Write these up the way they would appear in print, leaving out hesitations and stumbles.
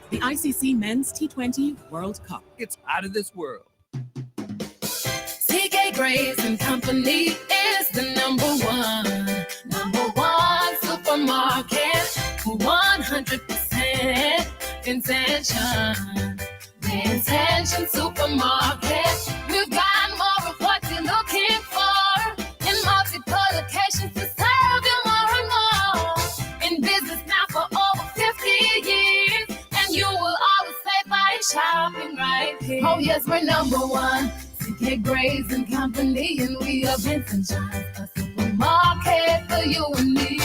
The ICC Men's T20 World Cup. It's out of this world. CK Grace and Company is the number one supermarket for 100% intention. The Intention Supermarket. We've got more of what you're looking for in multiple locations to serve you more and more. In business now for over 50 years, and you will always say by shopping right here. Oh yes, we're number one. CK Grace and Company, and we are Vincent John, a supermarket for you and me.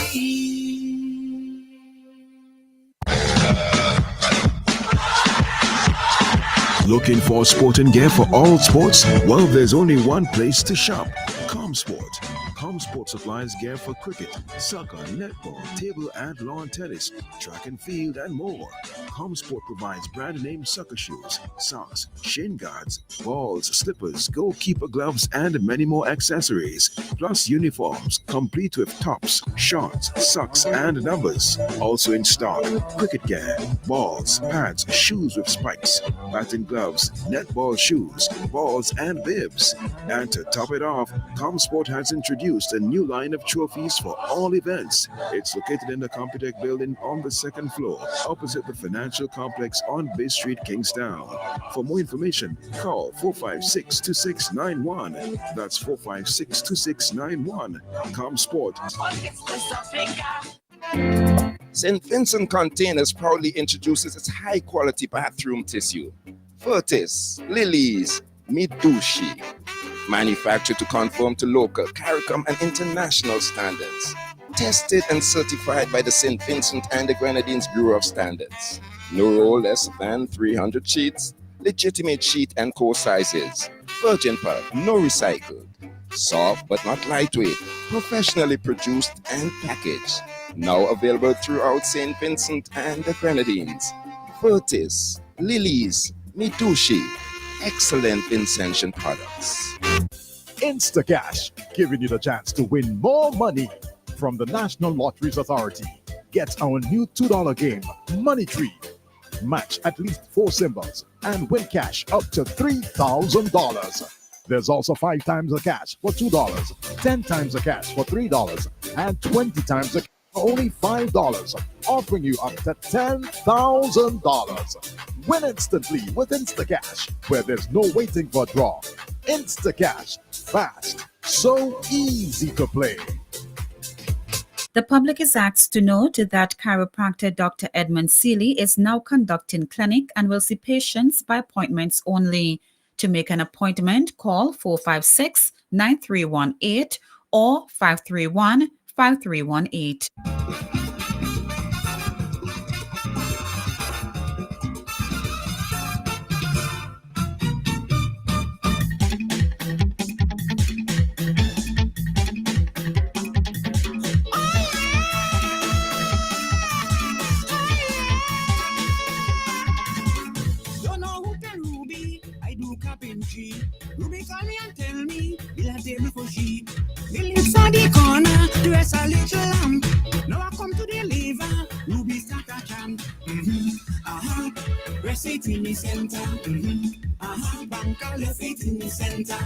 Looking for sporting gear for all sports? Well, there's only one place to shop. ComSport. ComSport supplies gear for cricket, soccer, netball, table and lawn tennis, track and field, and more. ComSport provides brand name soccer shoes, socks, shin guards, balls, slippers, goalkeeper gloves, and many more accessories. Plus uniforms, complete with tops, shorts, socks, and numbers. Also in stock, cricket gear, balls, pads, shoes with spikes, batting gloves, netball shoes, balls, and bibs. And to top it off, ComSport has introduced a new line of trophies for all events. It's located in the Computech building on the second floor, opposite the financial complex on Bay Street, Kingstown. For more information, call 456-2691. That's 456-2691. ComSport. St. Vincent Containers proudly introduces its high-quality bathroom tissue. Furtis, Lilies, Mitsubishi. Manufactured to conform to local, CARICOM, and international standards. Tested and certified by the St. Vincent and the Grenadines Bureau of Standards. No roll less than 300 sheets. Legitimate sheet and core sizes. Virgin pulp, no recycled. Soft but not lightweight. Professionally produced and packaged. Now available throughout St. Vincent and the Grenadines. Furtis, Lilies, Mitsubishi. Excellent Vincentian products. Instacash, giving you the chance to win more money from the National Lotteries Authority. Get our new $2 game, Money Tree. Match at least 4 symbols and win cash up to $3,000. There's also 5 times the cash for $2, 10 times the cash for $3, and 20 times the cash for only $5, offering you up to $10,000. Win instantly with Instacash, where there's no waiting for a draw. Instacash, fast, so easy to play. The public is asked to note that chiropractor Dr. Edmund Seeley is now conducting clinic and will see patients by appointments only. To make an appointment, call 456-9318 or 531-5318. Ruby call me and tell me, will I take me for sheep? The lips on the corner, dress a little lamp. Now I come to the liver, Ruby start a chant. Press it in the center. Banker left it in the center.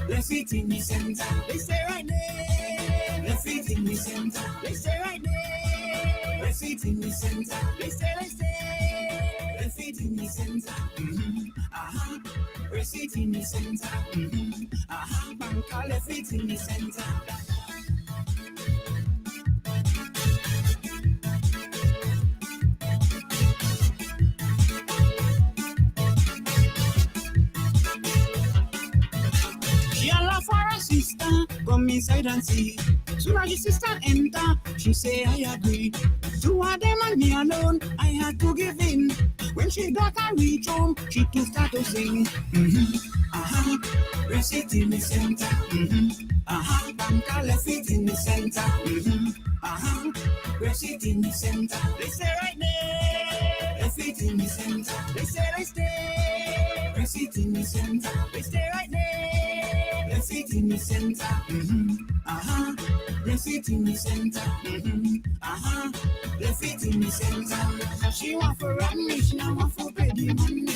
Left it in the center. They say right there. Left it in the center. They say right there. Left it in the center. They say right there. Left it in the center. Press it in the center. Banker left it in the center. She a laugh for her sister, come inside and see. Soon as the sister enter, she say I agree. 2 of them and me alone, I had to give in. When she got her reach home, she to start to sing. Press it in the center. Banker left it in the center. Press it in the center. They say right there. Left it in the center. They say right there. Press it in the center. They say right there. Left it it in the center. Bless it in the center. Bless it in the center. She want for run me, she not want for pay the money.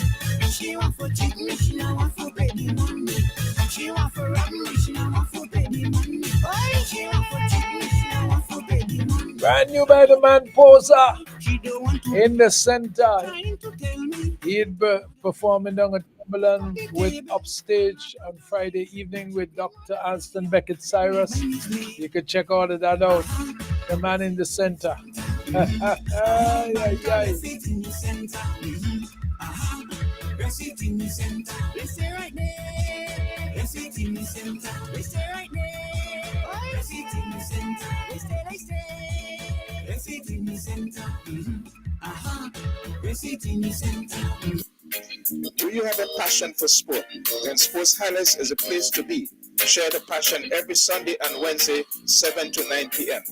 She want for cheat me, she not want for pay the money. She want for run me, she not want for pay the money. Oh, she want for cheat me, she not want for pay the money. Brand new by the man Posa She don't want to in the center. trying to tell me. He'd be performing down at Timberland with Upstage on Friday evening with Dr. Alston Beckett Cyrus. You could check all of that out. The man in the center. Ay, ay, ay. Bless it in the center. Bless it in the center. Let's stay right there. Bless it in the center. Let's stay right there. Bless it in the center. Let's stay. Bless it in the center. Bless it in the center. Do you have a passion for sport? Then Sports Highlights is a place to be. Share the passion every Sunday and Wednesday, 7 to 9 p.m.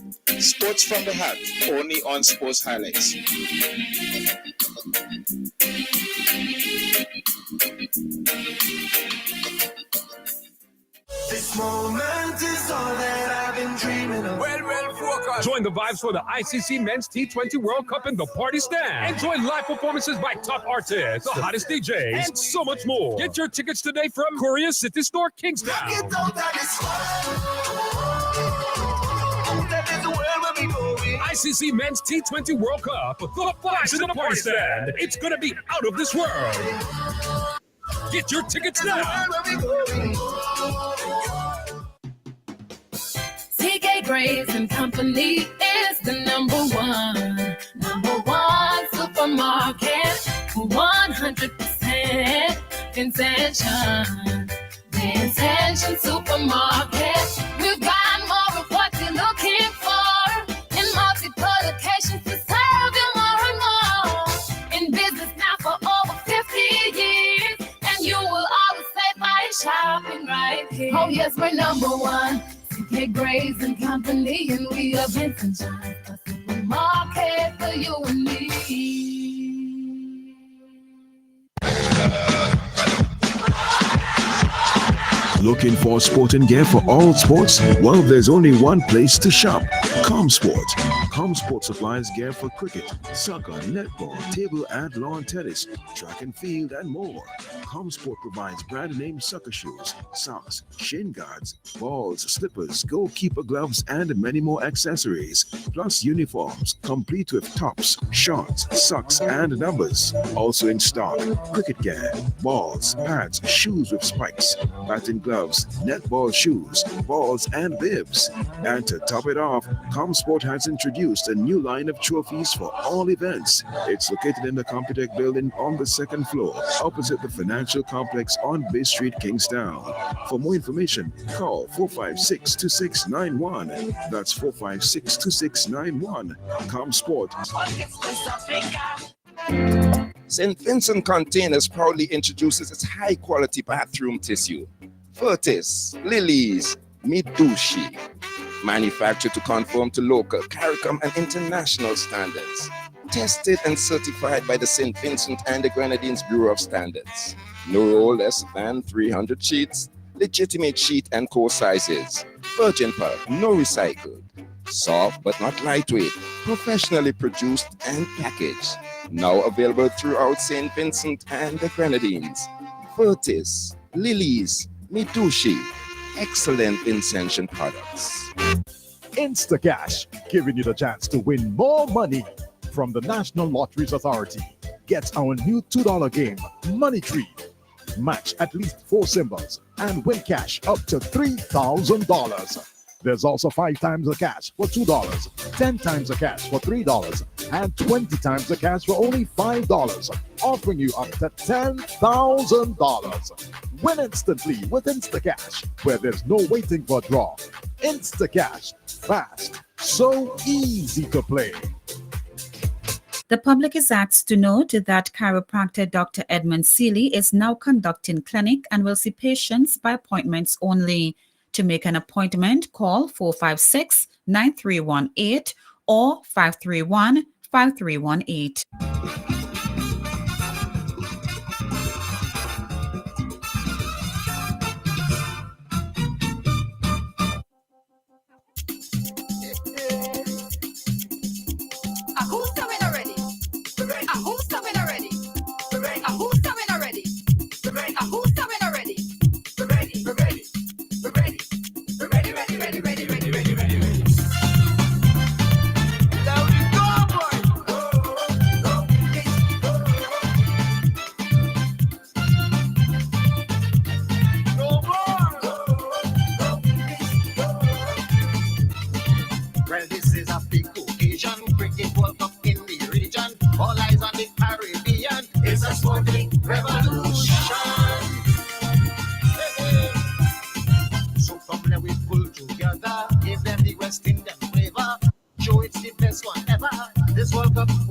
Sports from the heart, only on Sports Highlights. This moment is all that I've been dreaming of. Well, focus. Join the vibes for the ICC Men's T20 World Cup in the Party Stand. Enjoy live performances by top artists, the hottest DJs, and so much more. Get your tickets today from Korea City Store, Kingstown. Get out of this world. That is the world where we going. ICC Men's T20 World Cup, the vibes in the Party Stand. It's gonna be out of this world. Get your tickets now. TK Graves and Company is the number one supermarket for 100% intention. The Intention Supermarket. We've got more of what you're looking for in multiple locations to serve you more and more. In business now for over 50 years, and you will always say by shopping right here. Oh yes, we're number one. TK Graves and Company, and we are Vincent John, a supermarket for you and me. Looking for sporting gear for all sports? Well, there's only one place to shop. ComSport. ComSport supplies gear for cricket, soccer, netball, table and lawn tennis, track and field, and more. ComSport provides brand name soccer shoes, socks, shin guards, balls, slippers, goalkeeper gloves, and many more accessories. Plus uniforms, complete with tops, shorts, socks, and numbers. Also in stock, cricket gear, balls, pads, shoes with spikes, batting gloves, netball shoes, balls, and bibs. And to top it off, ComSport has introduced a new line of trophies for all events. It's located in the Computech building on the second floor, opposite the financial complex on Bay Street, Kingstown. For more information, call 456-2691. That's 456-2691. ComSport. St. Vincent Containers proudly introduces its high-quality bathroom tissue. Furtis, Lilies, Mitsubishi. Manufactured to conform to local, CARICOM, and international standards. Tested and certified by the St. Vincent and the Grenadines Bureau of Standards. No less than 300 sheets, legitimate sheet and core sizes. Virgin pulp, no recycled. Soft but not lightweight, professionally produced and packaged. Now available throughout St. Vincent and the Grenadines. Furtis, Lilies, Mitsubishi. Excellent Vincentian products. Instacash, giving you the chance to win more money from the National Lotteries Authority. Get our new $2 game, Money Tree. Match at least 4 symbols and win cash up to $3,000. There's also 5 times the cash for $2, 10 times the cash for $3, and 20 times the cash for only $5, offering you up to $10,000. Win instantly with Instacash, where there's no waiting for a draw. Instacash, fast, so easy to play. The public is asked to note that chiropractor Dr. Edmund Seeley is now conducting clinic and will see patients by appointments only. To make an appointment, call 456-9318 or 531-5318.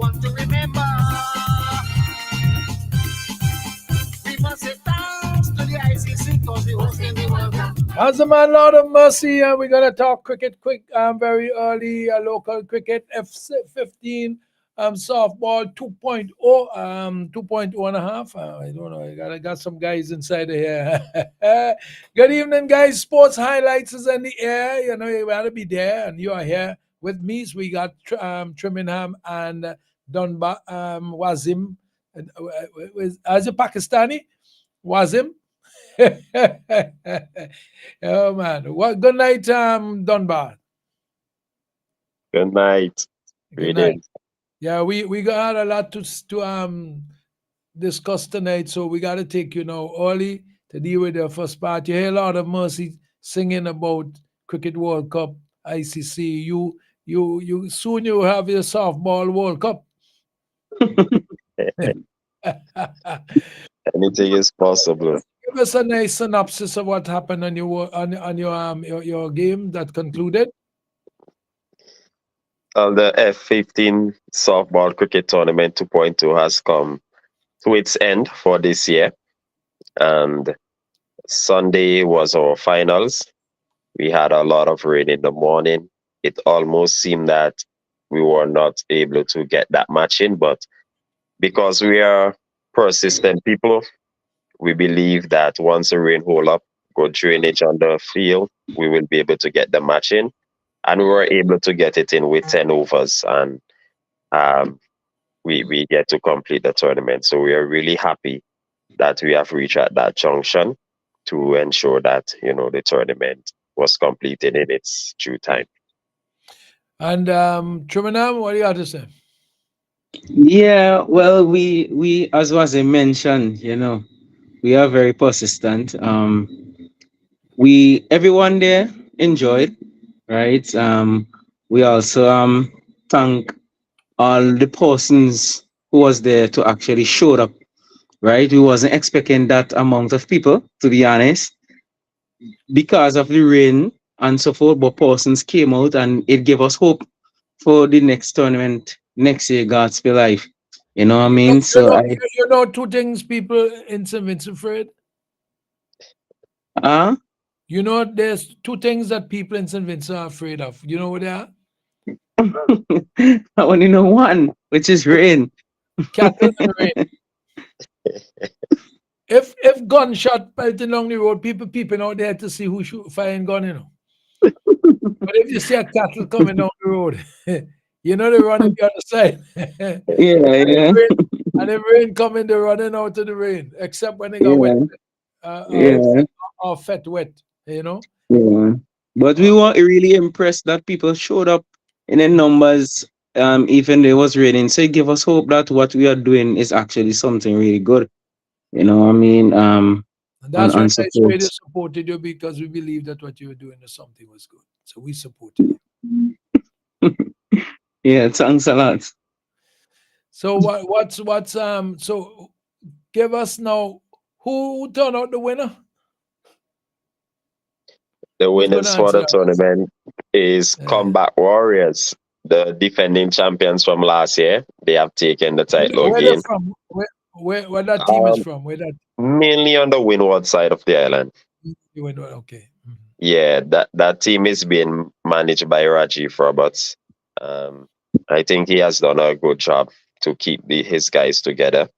want to remember. We must say thanks to the ICC because we hosting the World Cup. As a man, Lord of Mercy, we're gonna talk cricket quick, very early, local cricket, F15, softball 2.0, 2.0 and a half. I don't know. I got some guys inside of here. Good evening, guys. Sports highlights is in the air. You know, you gotta be there, and you are here with me. So we got Trimingham and Dunbar, Wazim. As a Pakistani, Wazim. Oh man! What? Good night, Dunbar. Good night. Good night. Yeah, we got a lot to discuss tonight, so we got to take early to deal with the first part. You hear a lot of Mercy singing about Cricket World Cup, ICC. You soon you have your softball World Cup. Anything is possible. Give us a nice synopsis of what happened on your game that concluded. The F15 softball cricket tournament 2.2 has come to its end for this year, and Sunday was our finals. We had a lot of rain in the morning. It almost seemed that we were not able to get that match in, but because we are persistent people, we believe that once the rain hold up, good drainage on the field, we will be able to get the match in. And we were able to get it in with 10 overs, and we get to complete the tournament. So we are really happy that we have reached at that junction to ensure that, the tournament was completed in its due time. And Trimingham, what do you have to say? Yeah, well, we as was mentioned, we are very persistent. Everyone there enjoyed, right? We also thank all the persons who was there to actually show up, right? We wasn't expecting that amount of people, to be honest, because of the rain and so forth, but persons came out and it gave us hope for the next tournament next year, God's be life. You know what I mean? Two things people in St. Vincent afraid? There's two things that people in St. Vincent are afraid of. You know what they are? I only know one, which is rain. Cattle and rain. If gunshot out along the road, people peeping out there to see who firing gun, But if you see a cattle coming down the road, they're running the other side. Yeah. And if rain coming, they're running out of the rain, except when they got wet. Or fat wet, Yeah. But we were really impressed that people showed up in the numbers, even though it was raining. So it gave us hope that what we are doing is actually something really good. You know what I mean? And that's why Nice Radio supported you, because we believe that what you were doing is something was good. So we supported you. Yeah, thanks a lot. So so give us now, who turned out the winner? The winners for the tournament is Combat Warriors, the defending champions from last year. They have taken the title again. Where that team is from? Mainly on the windward side of the island. Okay. Mm-hmm. Yeah, that team is being managed by Rajiv Roberts. I think he has done a good job to keep his guys together.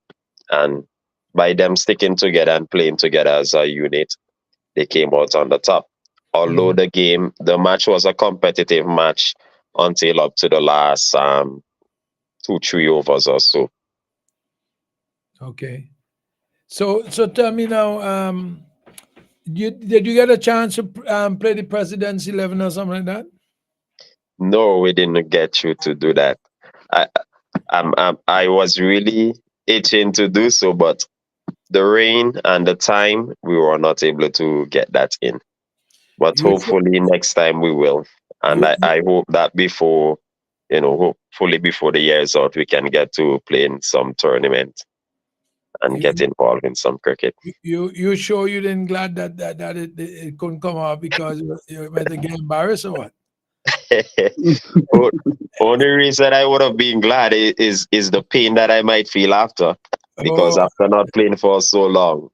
And by them sticking together and playing together as a unit, they came out on the top. Although the match was a competitive match until up to the last 2-3 overs or so. Okay. So tell me now, did you get a chance to play the President's 11 or something like that? No, we didn't get you to do that. I was really itching to do so, but the rain and the time, we were not able to get that in. But hopefully next time we will. And I hope that hopefully before the year is out, we can get to play in some tournament and get involved in some cricket. You sure you didn't glad that it couldn't come out because you might get embarrassed or what? Only reason I would have been glad is the pain that I might feel after, because after not playing for so long,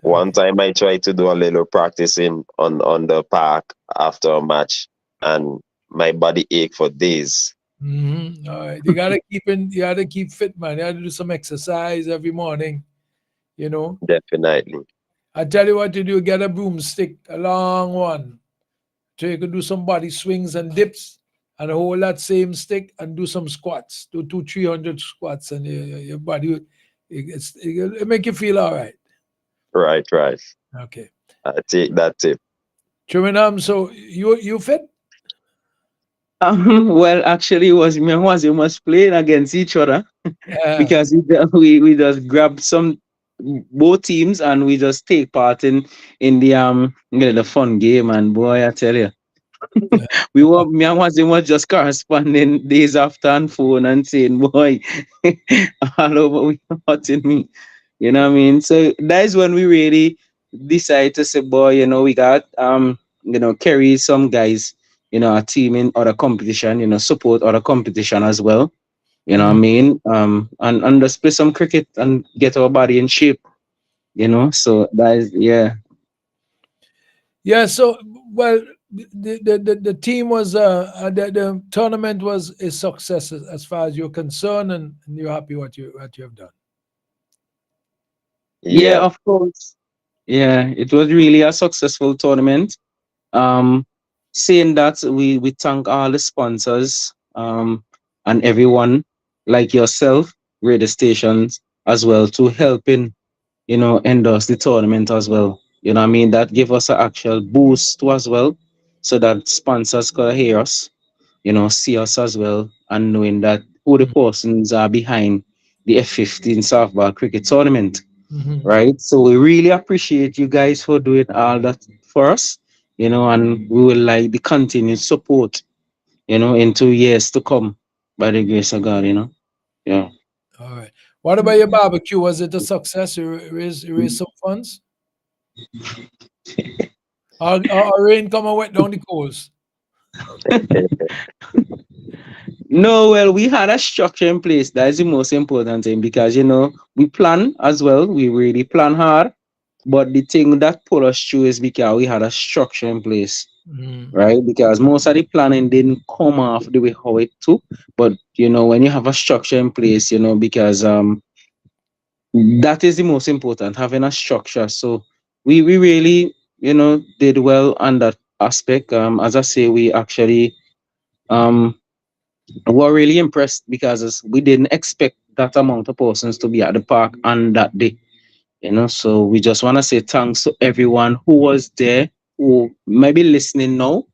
one time I tried to do a little practicing on the park after a match, and my body ached for days. Mm-hmm. All right, you gotta keep fit, man. You gotta do some exercise every morning. You know. Definitely. I tell you what to do: get a broomstick, a long one, so you can do some body swings and dips, and hold that same stick and do some squats. Do 300 squats, and your body it make you feel all right. Right. Okay. I take that tip. Chuminam, so you fit? Well, actually, it was me and Wazim was playing against each other because we just grabbed both teams and we just take part in the fun game. And boy, I tell you, me and Wazim was just corresponding days after on phone and saying, boy, all over we hurting me. You know what I mean? So that is when we really decide to say, boy, we got carry some guys, a team in other competition, support other competition as well. You know what I mean? And just play some cricket and get our body in shape. So that is Yeah, so well the team was the tournament was a success as far as you're concerned, and you're happy what you have done. Yeah, of course. Yeah, it was really a successful tournament. Saying that, we thank all the sponsors and everyone like yourself, radio stations as well, to helping endorse the tournament as well. You know what I mean? That give us an actual boost too as well, so that sponsors could hear us, see us as well, and knowing that who the persons are behind the F15 softball cricket tournament. Right? So we really appreciate you guys for doing all that for us, and we will like the continued support, into years to come by the grace of God, Yeah. All right. What about your barbecue? Was it a success? You raised some funds? Or rain come and wet down the coals? No, well, we had a structure in place. That is the most important thing, because we plan as well. We really plan hard, but the thing that pulled us through is because we had a structure in place, right? Because most of the planning didn't come off the way how it took. But when you have a structure in place, because that is the most important, having a structure. So we really did well on that aspect. As I say, we actually were really impressed, because we didn't expect that amount of persons to be at the park on that day. So we just want to say thanks to everyone who was there, who may be listening now,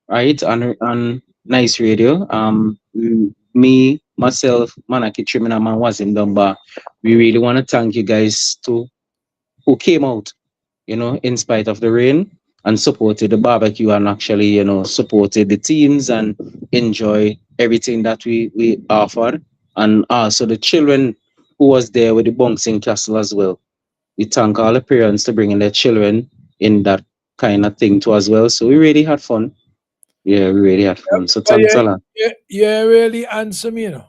right, on Nice Radio. Me, myself, Manaki Trimina, Man Wazim Dumba, we really want to thank you guys who came out, in spite of the rain, and supported the barbecue, and actually, supported the teams and enjoy everything that we offered. And also the children who was there with the bouncing castle as well. We thank all the parents to bringing their children in that kind of thing too as well. So we really had fun. Yeah, we really had fun. So thanks a lot. Yeah, really answer me, I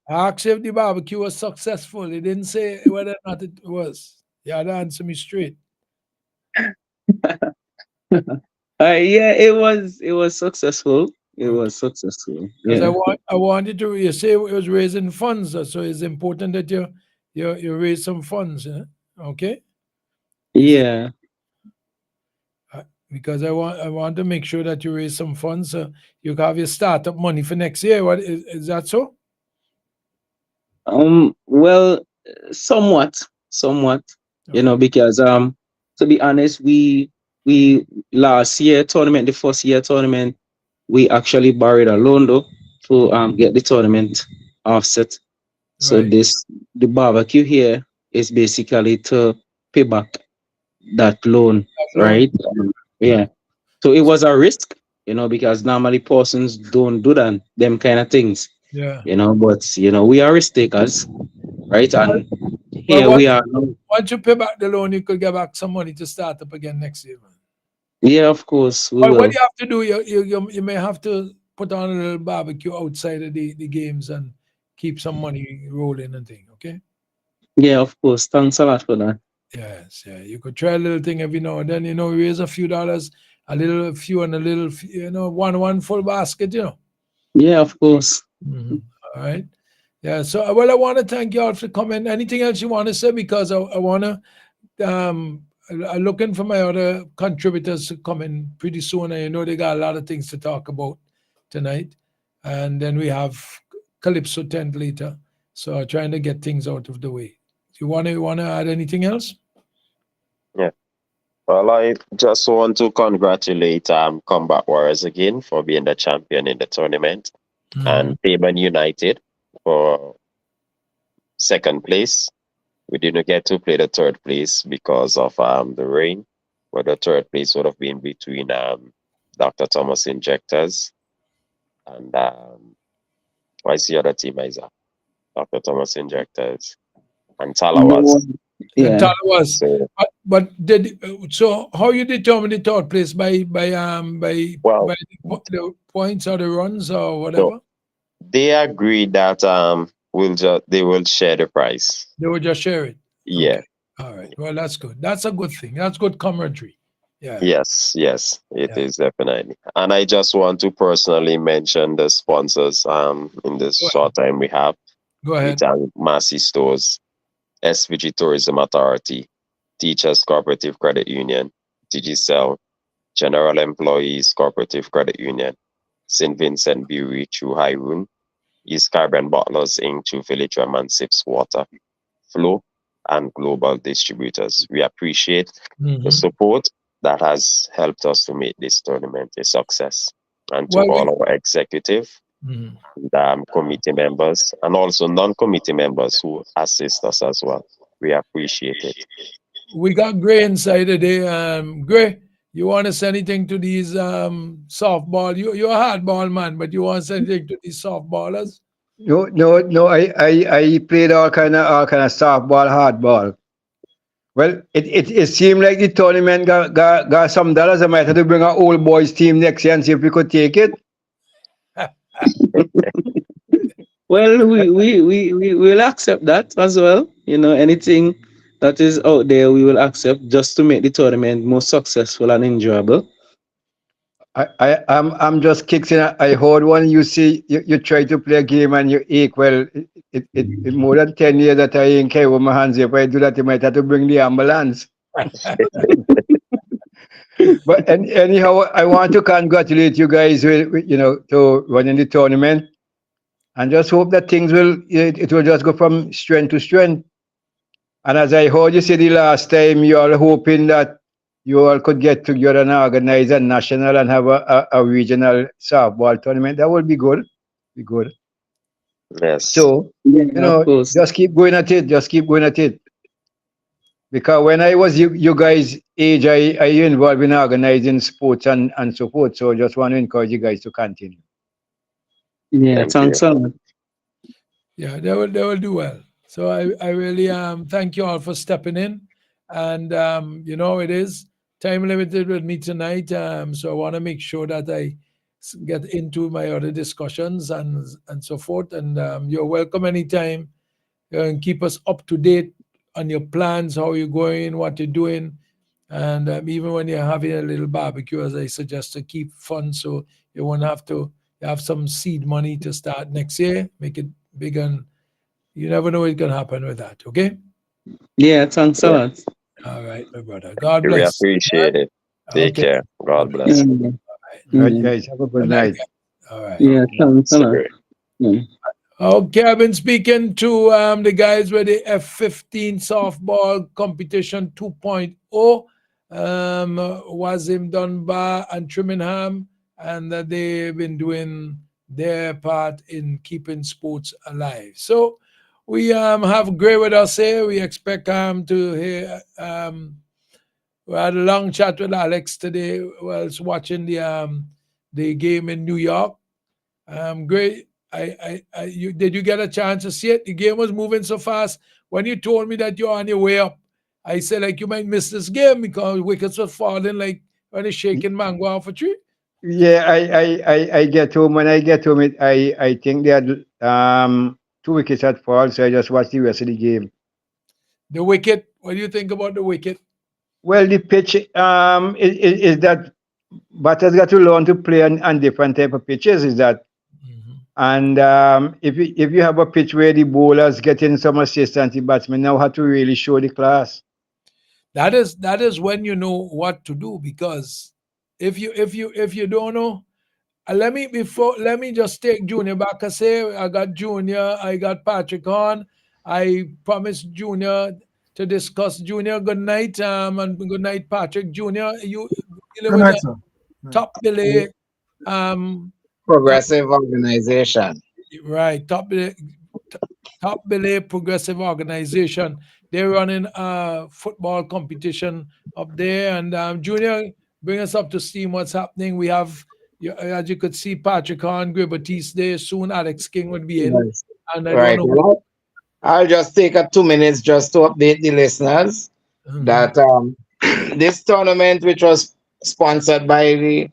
asked if the barbecue was successful. He didn't say whether or not it was. You had to answer me straight. Yeah, it was successful. It was successful. Because Yeah. I wanted to. You say it was raising funds, so it's important that you raise some funds. Okay. Yeah. Because I want to make sure that you raise some funds, so you have your startup money for next year. What is that so? Well, somewhat, because to be honest, we last year tournament, the first year tournament, we actually borrowed a loan though to get the tournament offset. So the barbecue here is basically to pay back that loan, right? Yeah. So it was a risk, because normally persons don't do them kind of things. Yeah. But we are risk takers, right? And here Well, we are. Once you pay back the loan, you could get back some money to start up again next year, man. Yeah, of course, we But what will. you have to do, you may have to put on a little barbecue outside of the games and keep some money rolling and thing. Okay. Yeah, of course. Thanks a lot for that. Yes, yeah. You could try a little thing every now and then. Raise a few dollars, a little few and a little, one full basket. Yeah, of course. Mhm. All right. Yeah. So, well, I want to thank you all for coming. Anything else you want to say? Because I want to, I'm looking for my other contributors to come in pretty soon. And they got a lot of things to talk about tonight. And then we have Calypso tent later. So I'm trying to get things out of the way. You want to add anything else? Yeah. Well, I just want to congratulate Combat Warriors again for being the champion in the tournament, and Payman United for second place. We didn't get to play the third place because of the rain, but the third place would have been between Dr. Thomas Injectors and what's the other team, Isaac? Dr. Thomas Injectors and Talawas. And Talawas. So, But so how you determine the third place by the points or the runs or whatever? so they agreed that they will share the prize. They will just share it. Yeah. All right. Well, that's good. That's a good thing. That's good camaraderie. Yeah. Yes, it is definitely. And I just want to personally mention the sponsors in this short time we have. Go ahead. Massey Stores, SVG Tourism Authority, Teachers Cooperative Credit Union, Digicel, General Employees Cooperative Credit Union, St. Vincent Brewery through Hyrule, East Caribbean Bottlers Inc. through Philitram and Sips Water, Flow, and Global Distributors. We appreciate the support that has helped us to make this tournament a success. And to all our executive and committee members, and also non-committee members who assist us as well. We appreciate it. We got Gray inside today. Gray, you want to say anything to these softball? You're a hardball man, but you want to say anything to these softballers? No. I played all kind of softball, hardball. Well, it seemed like the tournament got some dollars. I might have to bring our old boys team next year and see if we could take it. Well, we will accept that as well. Anything that is out there, we will accept just to make the tournament more successful and enjoyable. I'm just kicking. I heard one. You see, you try to play a game and you ache. Well, it more than 10 years that I ain't carry with my hands. If I do that, you might have to bring the ambulance. But anyhow, I want to congratulate you guys with to running the tournament, and just hope that things will just go from strength to strength. And as I heard you say the last time, you are hoping that you all could get together and organize a national and have a regional softball tournament. That would be good. Yes. So, just keep going at it. Because when I was you guys' age, I involved in organizing sports and so forth. So just want to encourage you guys to continue. Yeah, thanks a lot. Yeah, they will do well. So I really thank you all for stepping in. And it is time limited with me tonight. So I want to make sure that I get into my other discussions and so forth. And you're welcome anytime. And keep us up to date on your plans, how you're going, what you're doing. And even when you're having a little barbecue, as I suggest, to keep fun so you won't have to have some seed money to start next year, make it big, and you never know what's going to happen with that, okay? Yeah, thanks a lot. All right, my brother. God bless. We appreciate it. Take care. God bless. Right, guys, have a good night. All right. Yeah, thanks a lot. Yeah. Okay, I've been speaking to the guys with the F15 softball competition 2.0, Wazim Dunbar and Trimingham, and that they've been doing their part in keeping sports alive. So we have Gray with us here. We expect to hear. We had a long chat with Alex today whilst watching the game in New York. Gray, did you get a chance to see it? The game was moving so fast. When you told me that you're on your way up, I said, you might miss this game because wickets were falling like when he's shaking mango out for tree? Yeah, I get home. When I get home, I think they had 2 wickets at fall, so I just watched the rest of the game. The wicket. What do you think about the wicket? Well, the pitch is that batters got to learn to play on different type of pitches. Is that, and if you have a pitch where the bowlers getting some assistance, the batsmen now have to really show the class. That is when you know what to do, because if you don't know, let me just take Junior back and say I got Junior, I got Patrick on. I promised Junior to discuss. Junior, good night, and good night, Patrick. Junior, you Good night, sir. top belay, Progressive organization. right? Top belay progressive organization. They're running a football competition up there, and Junior, bring us up to steam. What's happening? We have, as you could see, Patrick on, Gray Batiste. Soon Alex King would be in, Yes. and I Right. don't know. Well, I'll just take 2 minutes just to update the listeners that this tournament, which was sponsored by the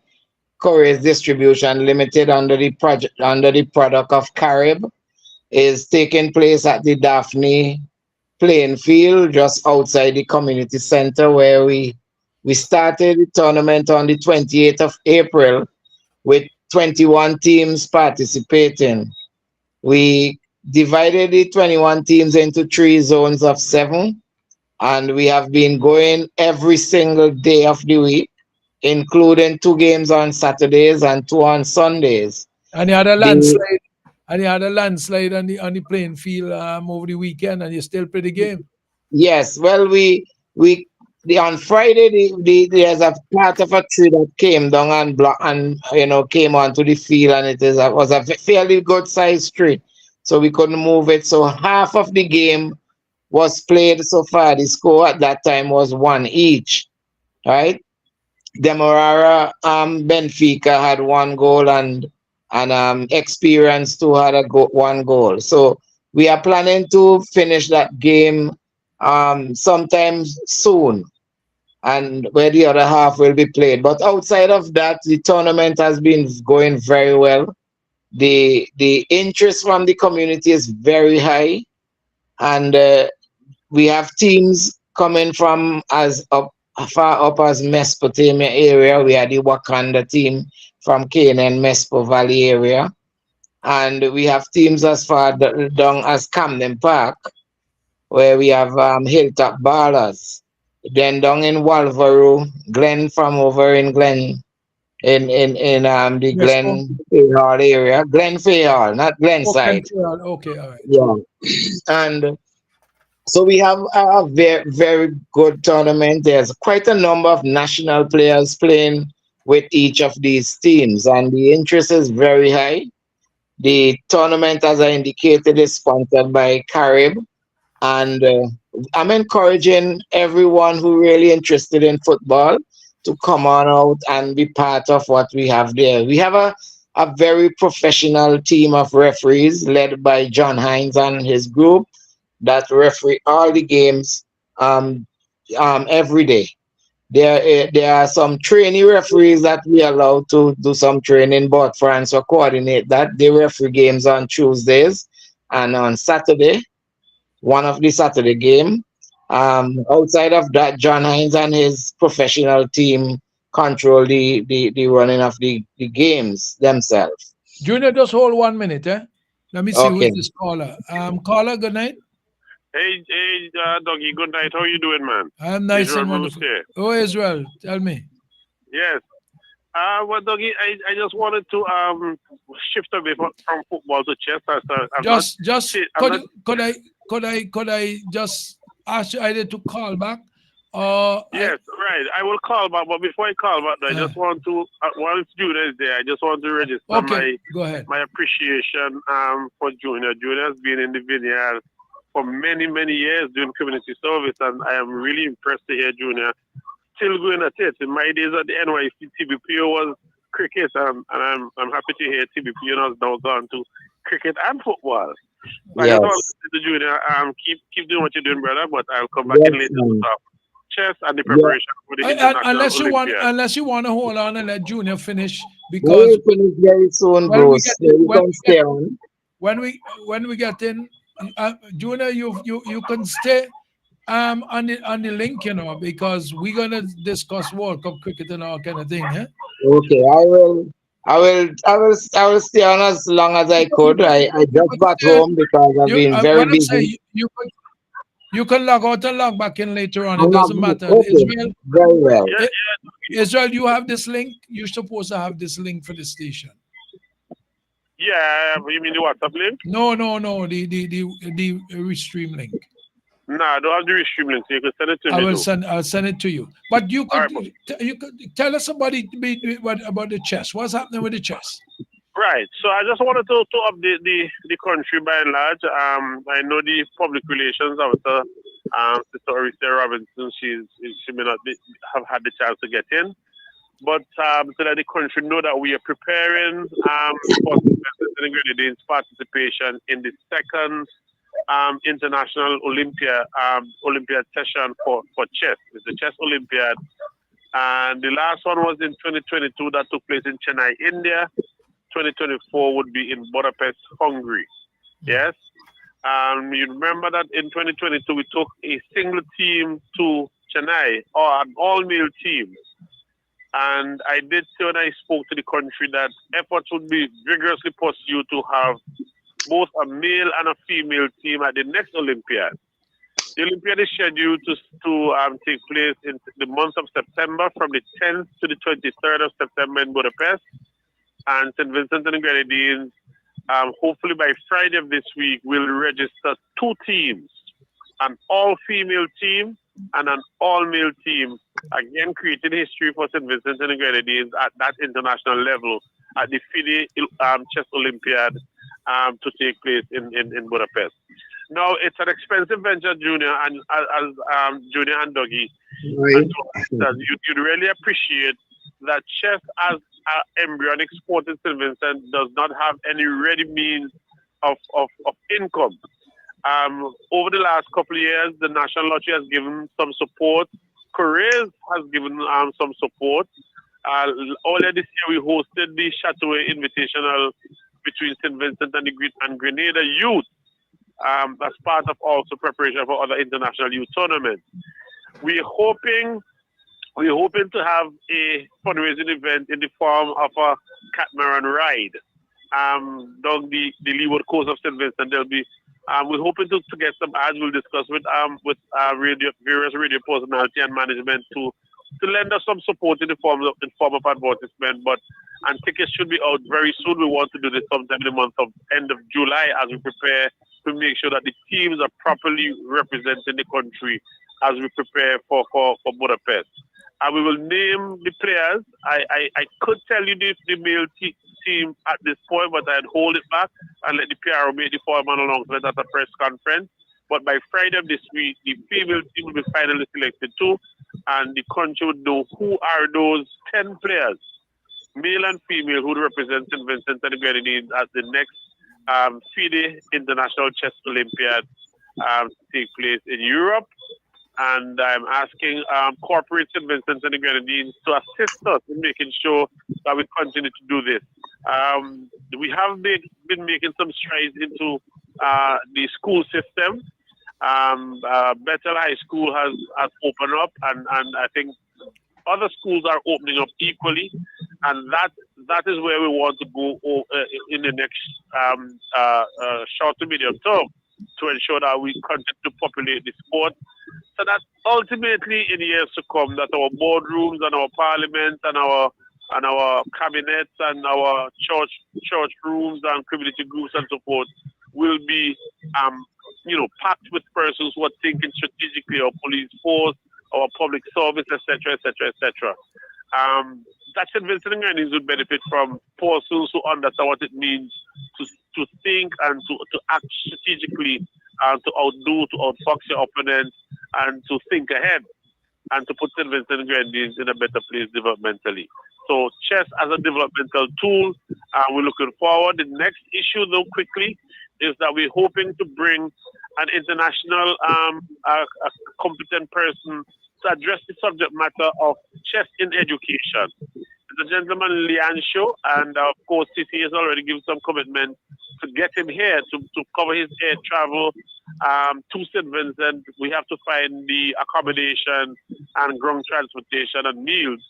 Couriers Distribution Limited under the product of Carib, is taking place at the Daphne playing field just outside the community center, where we started the tournament on the 28th of April with 21 teams participating. We divided the 21 teams into 3 zones of 7, and we have been going every single day of the week, including 2 games on Saturdays and 2 on Sundays. And you had a landslide. And you had a landslide on the playing field over the weekend, and you still play the game. Yes, well, on Friday there's a part of a tree that came down and came onto the field, and it was a fairly good sized tree, so we couldn't move it. So half of the game was played so far. The score at that time was 1 each, right? Demerara Benfica had 1 goal, and Experience 2 had 1 goal. So we are planning to finish that game sometime soon, and where the other half will be played. But outside of that, the tournament has been going very well. The interest from the community is very high, and we have teams coming from as far up as Mesopotamia area. We had the Wakanda team from Canaan, Mespo Valley area. And we have teams as far down as Camden Park, where we have Hilltop Ballers. Then down in Walvaroo, Glen from over in Glen, in the Glen Fayhall area. Glen Fayhall, not Glenside. Okay, all right. Yeah. And so we have a very, very good tournament. There's quite a number of national players playing with each of these teams, and the interest is very high. The tournament, as I indicated, is sponsored by Carib, and I'm encouraging everyone who really interested in football to come on out and be part of what we have there. We have a very professional team of referees led by John Hines and his group that referee all the games every day. There are some trainee referees that we allow to do some training, but France will coordinate that. They referee games on Tuesdays and on Saturday, one of the Saturday game. Outside of that, John Hines and his professional team control the running of the games themselves. Junior, just hold 1 minute, eh? Let me see Okay. who's this caller. Caller, good night. Hey, Doggy, good night. How you doing, man? I'm nice Israel and wonderful. Bruce here. Oh, Israel, tell me. Yes. Well, Doggy, I just wanted to shift a bit from football to chess. Could I just ask you either to call back or Yes, right. I will call back, but before I call back, I just want to, while Junior is there, I just want to register go ahead. my appreciation for Junior. Junior has been in the vineyard for many, many years doing community service, and I am really impressed to hear Junior still going at it. In my days at the NYC, TBPO was cricket, and I'm happy to hear TBPO has now gone to cricket and football. I just want to say to Junior, keep doing what you're doing, brother, but I'll come back in later to talk chess and the preparation for the international unless you want to hold on and let Junior finish, We because will finish very soon, when bro. we get So you when can we stay get on. when we get in, Junior, you can stay on the link, because we're gonna discuss World Cup cricket and all kind of thing, huh? Okay, I will stay on as long as I could. I just got home because I've been very What I'm busy. saying, you can log out and log back in later on. It I'm not doesn't matter. okay. Very well. Israel, you have this link. You're supposed to have this link for the station. Yeah, you mean the WhatsApp link? No, the restream link. No, I don't have the restream link, so you can send it to me. I'll send it to you. But you could you could tell us about the chess. What's happening with the chess? Right. So I just wanted to update the country by and large. I know the public relations officer, Sister Arisa Robinson, she may not have had the chance to get in. But so that the country know that we are preparing for the Grenadines participation in the second international Olympiad session for chess. It's the Chess Olympiad. And the last one was in 2022 that took place in Chennai, India. 2024 would be in Budapest, Hungary. Yes? You remember that in 2022 we took a single team to Chennai, or an all-male team. And I did say when I spoke to the country that efforts would be vigorously pursued to have both a male and a female team at the next Olympiad. The Olympiad is scheduled to take place in the month of September, from the 10th to the 23rd of September in Budapest. And St. Vincent and the Grenadines, hopefully by Friday of this week, will register 2 teams, an all-female team and an all-male team, again creating history for St. Vincent and the Grenadines at that international level at the FIDE Chess Olympiad to take place in Budapest. Now, it's an expensive venture, Junior, and as Junior and Dougie, you'd really appreciate that chess as an embryonic sport in St. Vincent does not have any ready means of income. Over the last couple of years, the National Lottery has given some support. Careers has given some support. Earlier this year, we hosted the Chateau Invitational between St. Vincent and Grenada youth as part of also preparation for other international youth tournaments. We're hoping to have a fundraising event in the form of a catamaran ride down the leeward coast of St. Vincent. There'll be we're hoping to get some ads. We'll discuss with various radio personality and management to lend us some support in the form of advertisement. And tickets should be out very soon. We want to do this sometime in the month of end of July as we prepare to make sure that the teams are properly representing the country as we prepare for Budapest. And we will name the players. I could tell you the male team at this point, but I'd hold it back and let the PRO make the formal announcement at a press conference. But by Friday of this week, the female team will be finally selected too, and the country would know who are those 10 players, male and female, who represent St. Vincent and the Grenadines at the next FIDE International Chess Olympiad to take place in Europe. And I'm asking corporate St. Vincent and the Grenadines to assist us in making sure that we continue to do this. We have been making some strides into the school system. Bethel High School has opened up, and I think other schools are opening up equally, and that is where we want to go in the next short to medium term, to ensure that we continue to populate the sport, so that ultimately in years to come, that our boardrooms and our parliaments and our cabinets and our church rooms and community groups and so forth will be packed with persons who are thinking strategically, our police force, our public service, etc., etc., etc. That St. Vincent and Grenadines would benefit from persons who understand what it means to think and to act strategically, to outfox your opponent, and to think ahead, and to put St. Vincent and Grenadines in a better place developmentally. So chess as a developmental tool, we're looking forward. The next issue, though, quickly, is that we're hoping to bring an international a competent person to address the subject matter of chess in education. The gentleman Lian Show, and of course, City has already given some commitment to get him here to cover his air travel to St. Vincent. We have to find the accommodation and ground transportation and meals.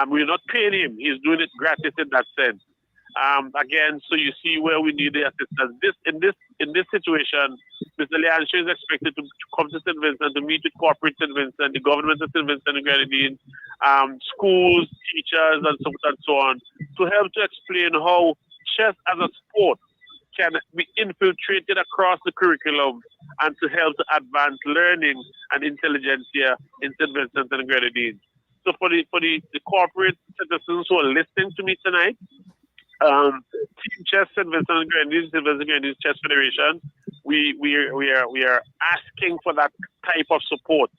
We're not paying him; he's doing it gratis in that sense. Again, so you see where we need the assistance. In this situation, Mr. Leanshaw is expected to come to St. Vincent to meet with corporate St. Vincent, the government of St. Vincent and Grenadines, schools, teachers, and so on, to help to explain how chess as a sport can be infiltrated across the curriculum and to help to advance learning and intelligentsia in St. Vincent and Grenadines. So for the corporate citizens who are listening to me tonight, Team Chess St. Vincent and Grenadines, St. Vincent and Grenadines Chess Federation, we are asking for that type of support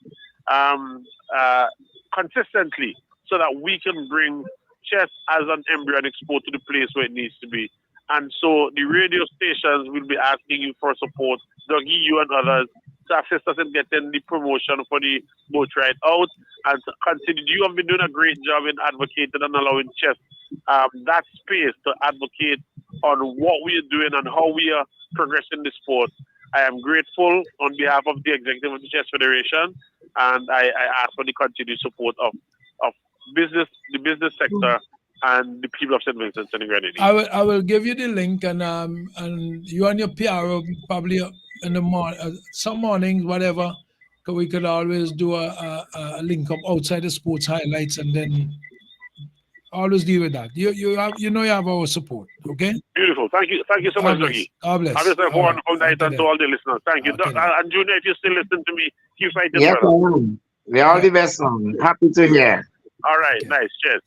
consistently, so that we can bring chess as an embryonic sport to the place where it needs to be. And so the radio stations will be asking you for support, Dougie, you and others, to assist us in getting the promotion for the boat ride out. And to consider, you have been doing a great job in advocating and allowing chess that space to advocate on what we are doing and how we are progressing the sport. I am grateful on behalf of the executive of the Chess Federation, and I ask for the continued support of business, the business sector, and the people of St. Vincent and the Grenadines. I will give you the link, and you and your PRO probably in the morning, some mornings, whatever. We could always do a link up outside the sports highlights, and then always deal with that. You have our support. Okay. Beautiful. Thank you so much, Dougie. God bless. Have yourself a wonderful night, and to all the listeners. Thank you. And Junior, if you still listen to me, keep fighting. Yes, brother. I am. We're all the best, man. Happy to hear. All right. Nice. Cheers.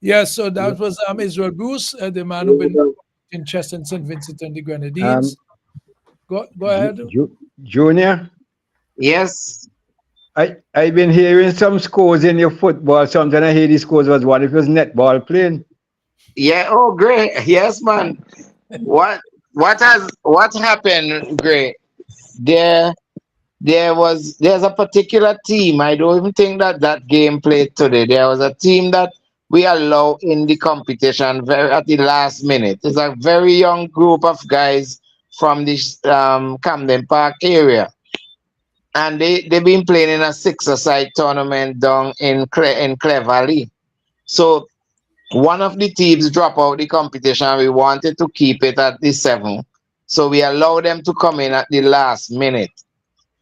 Yes, so that was Israel Bruce, the man who been in chess in St. Vincent and the Grenadines. Go ahead. Junior? Yes. I've been hearing some scores in your football. Sometimes I hear the scores was what if it was netball playing? Yeah, oh great. Yes, man. What happened, great? There's a particular team. I don't even think that game played today. There was a team that we allow in the competition at the last minute. It's a very young group of guys from this Camden Park area. And they've been playing in a 6-a-side tournament down in Clare Valley. So one of the teams dropped out the competition. We wanted to keep it at the 7. So we allowed them to come in at the last minute.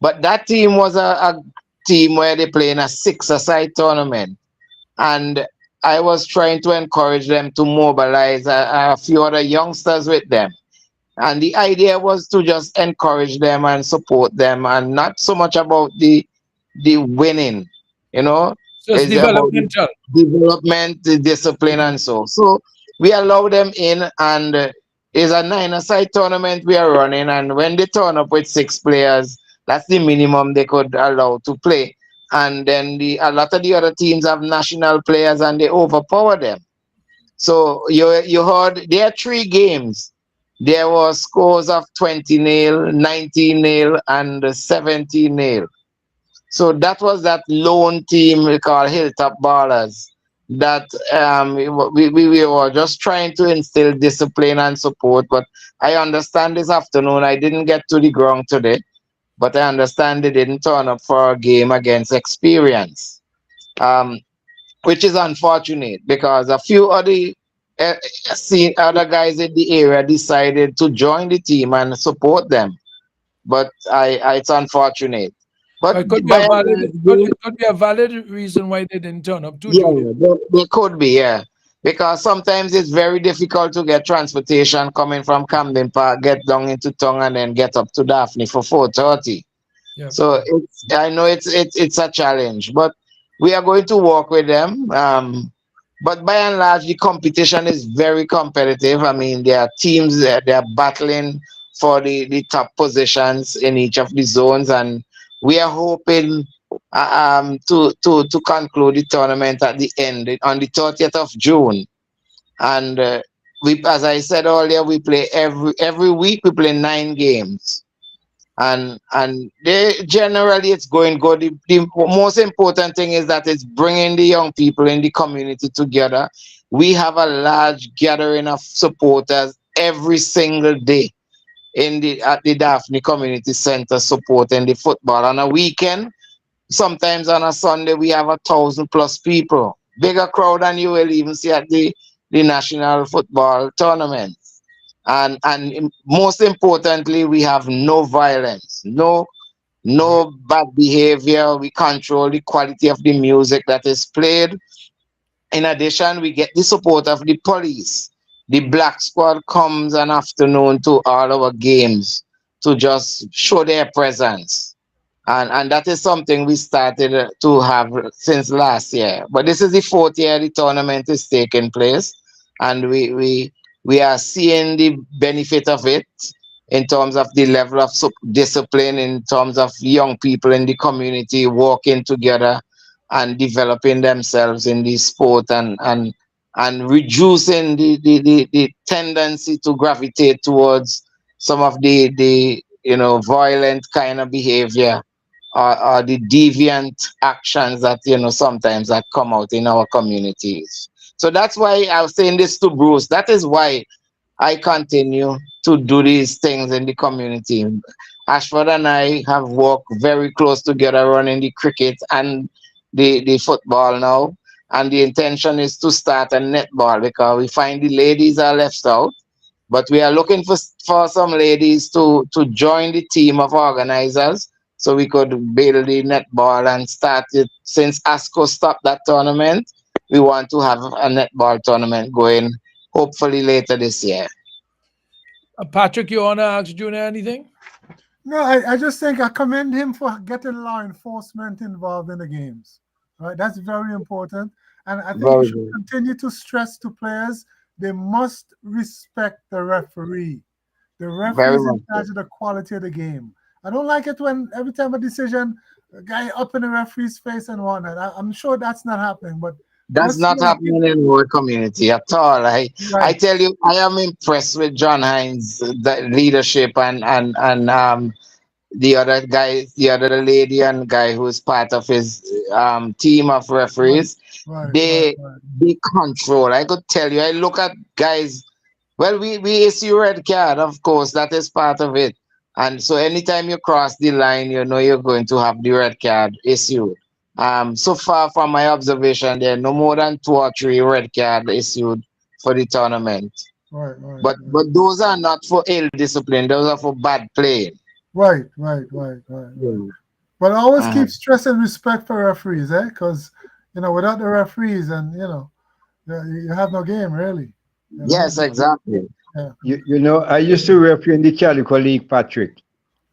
But that team was a team where they play in a 6-a-side tournament. And I was trying to encourage them to mobilize a few other youngsters with them. And the idea was to just encourage them and support them, and not so much about the winning, you know. So it's developmental. Development, the discipline, and so. So we allow them in, and it's a 9-a-side tournament we are running. And when they turn up with 6 players, that's the minimum they could allow to play. And then a lot of the other teams have national players, and they overpower them. So you heard there are 3 games. There were scores of 20-0, 19-0, and 17-0. So that was that lone team we call Hilltop Ballers. That we were just trying to instill discipline and support. But I understand this afternoon, I didn't get to the ground today, but I understand they didn't turn up for a game against Experience, which is unfortunate because a few of the other guys in the area decided to join the team and support them, but it's unfortunate. But it could be a valid reason why they didn't turn up too. Yeah, they could be, yeah, because sometimes it's very difficult to get transportation coming from Camden Park, get down into town, and then get up to Daphne for 4:30. Yeah. So I know it's a challenge, but we are going to work with them. But by and large, the competition is very competitive. I mean, there are teams that they're battling for the top positions in each of the zones, and we are hoping to conclude the tournament at the end on the 30th of June. And we, as I said earlier, we play every week. We play 9 games, and they generally it's going good. The most important thing is that it's bringing the young people in the community together. We have a large gathering of supporters every single day at the Daphne Community Center supporting the football. On a weekend, sometimes on a Sunday, we have 1,000+ people. Bigger crowd than you will even see at the national football tournament. And most importantly, we have no violence, no bad behavior. We control the quality of the music that is played. In addition, we get the support of the police. The Black Squad comes an afternoon to all our games to just show their presence. And that is something we started to have since last year. But this is the 4th year the tournament is taking place. And we are seeing the benefit of it in terms of the level of discipline, in terms of young people in the community working together and developing themselves in the sport and reducing the tendency to gravitate towards some of the violent kind of behavior or the deviant actions that sometimes that come out in our communities. So that's why I was saying this to Bruce. That is why I continue to do these things in the community. Ashford and I have worked very close together running the cricket and the football now. And the intention is to start a netball because we find the ladies are left out. But we are looking for some ladies to join the team of organizers so we could build the netball and start it. Since ASCO stopped that tournament, we want to have a netball tournament going hopefully later this year. Patrick, you want to ask Junior anything? No, I just think I commend him for getting law enforcement involved in the games. Right, that's very important. And I think we should continue to stress to players, they must respect the referee. The referee is in charge of the quality of the game. I don't like it when every time a decision, a guy up in the referee's face and whatnot. I'm sure that's not happening, but that's not happening in our community at all. I tell you, I am impressed with John Hines' the leadership and the other guy, the other lady and guy who is part of his team of referees. They control. I could tell you, I look at guys. Well, we issue red card, of course, that is part of it. And so anytime you cross the line, you know you're going to have the red card issued. So far from my observation, there are no more than 2 or 3 red cards issued for the tournament. But those are not for ill discipline; those are for bad playing. Right. But always keep stressing respect for referees, Because without the referees, and you have no game really. Yes, exactly. Yeah. I used to referee in the Calico League, Patrick.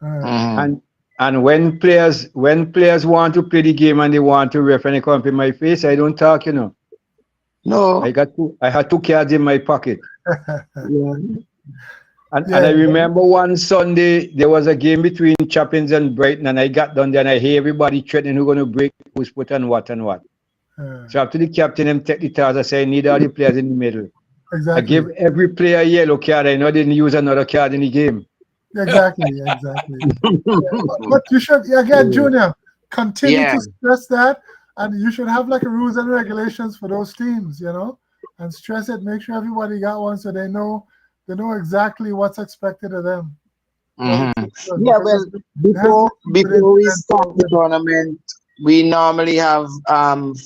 And when players want to play the game and they want to ref and they come up in my face, I don't talk, No. I had 2 cards in my pocket. And I remember one Sunday there was a game between Chappins and Brighton, and I got down there and I hear everybody threatening who's going to break who's put and what. So after the captain him take the task, I say I need all the players in the middle. Exactly. I give every player a yellow card. I know they didn't use another card in the game. Exactly. But you should, again, Junior, continue to stress that, and you should have like a rules and regulations for those teams, and stress it. Make sure everybody got one so they know exactly what's expected of them. Yeah, well, before we start the tournament, we normally have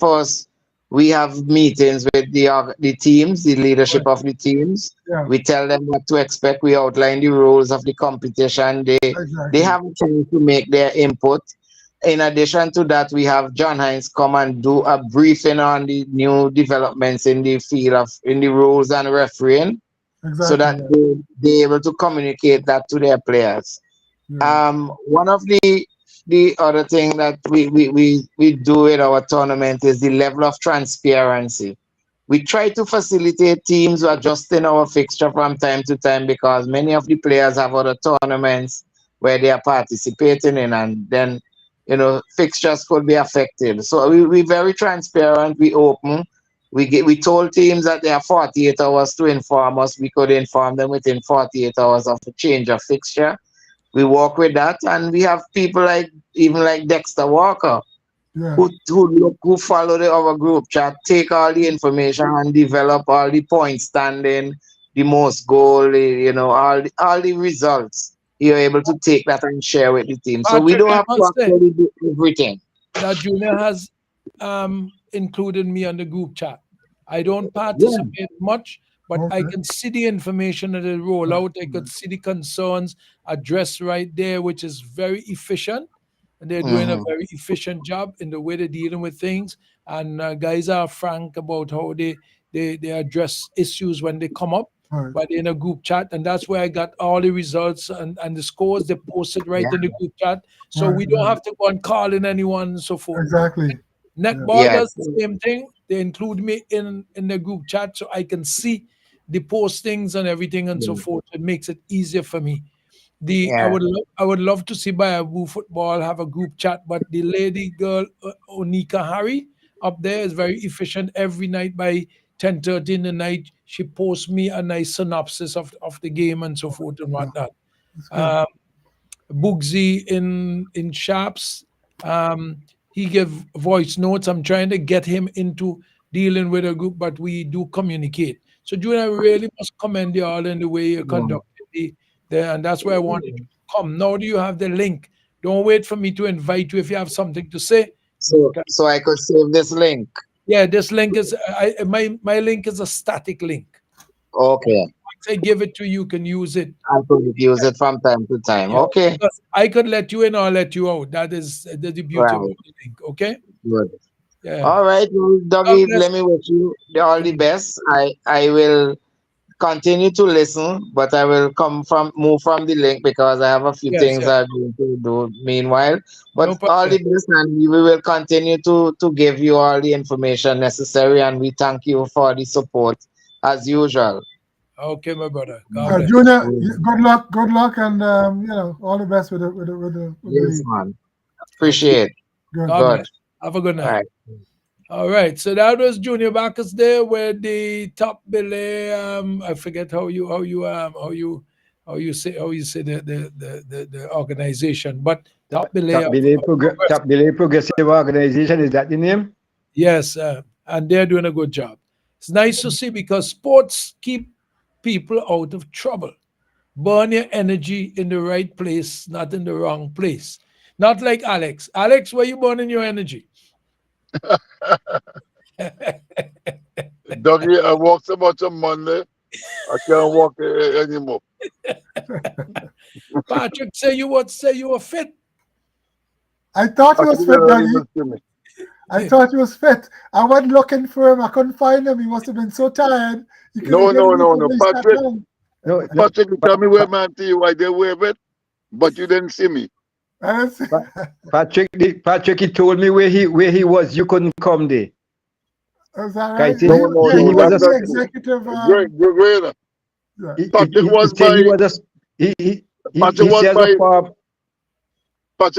first we have meetings with the teams, the leadership of the teams. Yeah. We tell them what to expect. We outline the rules of the competition. They have a chance to make their input. In addition to that, we have John Hines come and do a briefing on the new developments in the field in the rules and refereeing, so that they're able to communicate that to their players. One of the other thing that we do in our tournament is the level of transparency. We try to facilitate teams adjusting our fixture from time to time because many of the players have other tournaments where they are participating in, and then fixtures could be affected. So we're very transparent, we open. We told teams that they have 48 hours to inform us. We could inform them within 48 hours of the change of fixture. we work with that, and we have people like even like Dexter Walker, Yeah. who follow our group chat, take all the information and develop all the point standing, the most goal, all the results. You're able to take that and share with the team. So we Patrick, don't I have to must say actually do everything. that Junior has included me on the group chat. I don't participate much, but I can see the information that they roll out. I could see the concerns addressed right there, which is very efficient. And they're doing a very efficient job in the way they're dealing with things. And guys are frank about how they address issues when they come up. But in a group chat, and that's where I got all the results and the scores they posted right in the group chat. So we don't have to go and call in anyone and so forth. Exactly. Netball does the same thing. They include me in the group chat so I can see the postings and everything and so forth. It makes it easier for me. I would love to see Bayabu football have a group chat, but the lady girl Onika Harry up there is very efficient. Every night by 10:30 in the night, she posts me a nice synopsis of the game and so forth and whatnot. Bugsy in Sharps, he give voice notes. I'm trying to get him into dealing with a group, but we do communicate. So Junior, I really must commend you all in the way you conducted there, and that's where I wanted you to come. Now do you have the link? Don't wait for me to invite you if you have something to say. So I could save this link. Yeah, this link is my link is a static link. Okay. Once I give it to you, you can use it. I could use it from time to time. Yeah, Okay. because I could let you in or let you out. That is the beauty of the link. Okay. Good. Yeah. All right, well, Dougie, let me wish you all the best. I will continue to listen, but I will move from the link because I have a few things I'm going to do meanwhile. But all the best, and we will continue to give you all the information necessary, and we thank you for the support as usual. Okay, my brother. God bless. Junior, good luck, and all the best with the Yes, man. Appreciate it. Good. God bless. Have a good night. All right, so that was Junior Bacchus there with the top belay. I forget how you say the organization, but top belay Progressive Organization, is that the name? Yes, and they're doing a good job. It's nice to see because sports keep people out of trouble. Burn your energy in the right place, not in the wrong place. Not like Alex. Alex, where you burning your energy? Dougie, I walked so much on Monday, I can't walk anymore. Patrick, say you were fit. I thought he was fit, Dougie. I thought he was fit. I went looking for him. I couldn't find him. He must have been so tired. No. Patrick, you tell me where man to you, I did wave it, but you didn't see me. Patrick, he told me where he was. You couldn't come there. Is that right? He was the executive. Great. Patrick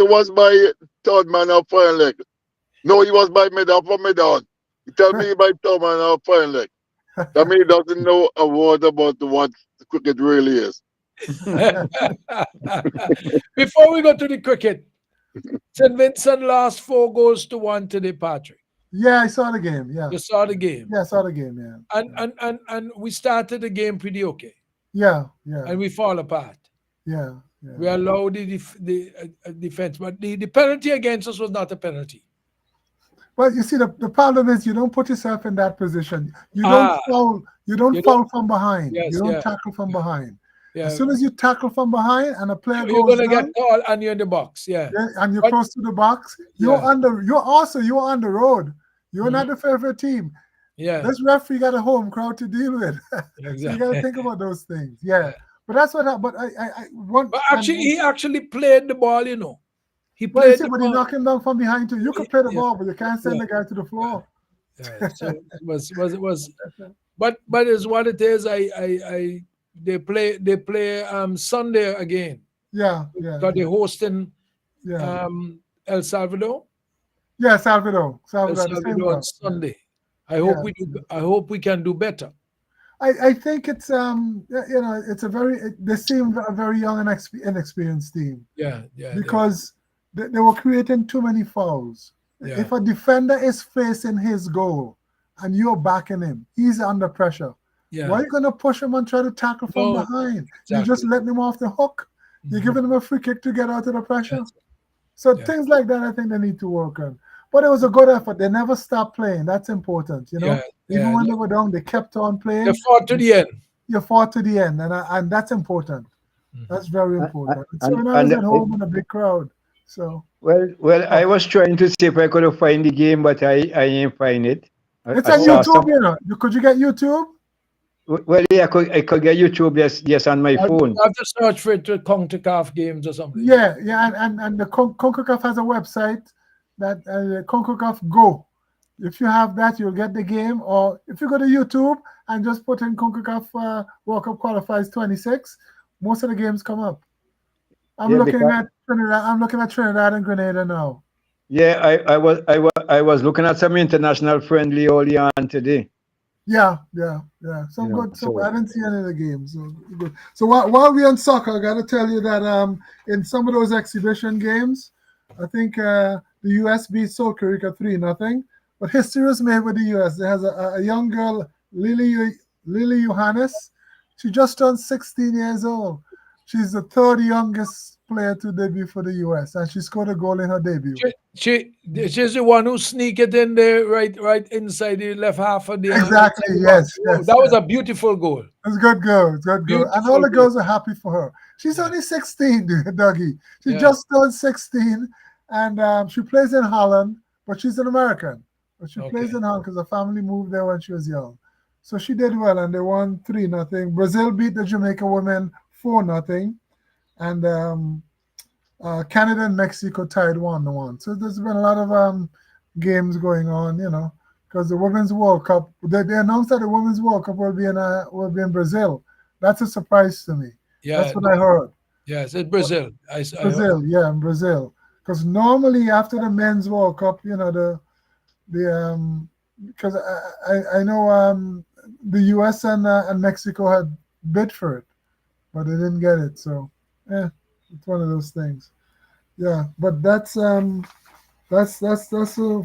was by third man of fine leg. No, he was by mid up for mid on. He tell me by third man of fine leg. That means he doesn't know a word about what cricket really is. Before we go to the cricket, St. Vincent lost 4-1 today, Patrick. Yeah, I saw the game. Yeah, you saw the game. Yeah, I saw the game. Yeah, and we started the game pretty okay. Yeah. And we fall apart. Yeah. We allowed the defense, but the penalty against us was not a penalty. Well, you see, the problem is you don't put yourself in that position. You don't foul. You don't foul from behind. Yes, you don't tackle from behind. Yeah. As soon as you tackle from behind and a player you're goes gonna down, get called and you're in the box. Yeah. And you're close to the box. You're on the road. You're not the favorite team. Yeah. This referee got a home crowd to deal with. Exactly. So you got to think about those things. Yeah. But that's what. But he actually played the ball. He But played. he knocked him down from behind too. You can play the ball, but you can't send the guy to the floor. Yeah, so it was, but it's what it is. They play Sunday again. Yeah. Because they're hosting El Salvador. Yeah, Salvador on Sunday. I hope we can do better. I think it's it's a they seem a very young and inexperienced team. Yeah. Because they were creating too many fouls. Yeah. If a defender is facing his goal and you're backing him, he's under pressure. Yeah. Why are you going to push him and try to tackle from behind? Exactly. You just letting him off the hook. You're giving him a free kick to get out of the pressure. So things like that, I think they need to work on. But it was a good effort. They never stopped playing. That's important, you know. Even when they were down, they kept on playing. They fought to the end. You fought to the end, and that's important. That's very important. So when I was at home in a big crowd. So well, I was trying to see if I could find the game, but I ain't find it. It's on YouTube, you know. Could you get YouTube? Well, yeah, I could get YouTube, yes, on my phone. You have to search for it to CONCACAF games or something. Yeah, and the CONCACAF has a website that CONCACAF Go. If you have that, you'll get the game. Or if you go to YouTube and just put in CONCACAF World Cup qualifies 26, most of the games come up. I'm looking at Trinidad and Grenada now. Yeah, I was looking at some international friendly early on today. Yeah. Some good. So I didn't see any of the games. So good. So while we're on soccer, I got to tell you that in some of those exhibition games, I think the US beat South Korea 3-0. But history was made with the US. There has a young girl, Lily Johannes. She just turned 16 years old. She's the third youngest player to debut for the US, and she scored a goal in her debut. She's the one who sneaked it in there right inside the left half of the exactly. Yes. That was a beautiful goal. It's a good goal. And all the girls are happy for her. She's only 16, Dougie. She just turned 16, and she plays in Holland, but she's an American. But she plays in Holland because her family moved there when she was young. So she did well, and they won 3-0. Brazil beat the Jamaica women 4-0, and Canada and Mexico tied 1-1. So there's been a lot of games going on, you know, because the Women's World Cup. They announced that the Women's World Cup will be in Brazil. That's a surprise to me. Yeah, that's what I heard. Yes, it's Brazil. In Brazil. Because normally after the Men's World Cup, you know, because I know the US and Mexico had bid for it, but they didn't get it. So it's one of those things. Yeah, but that's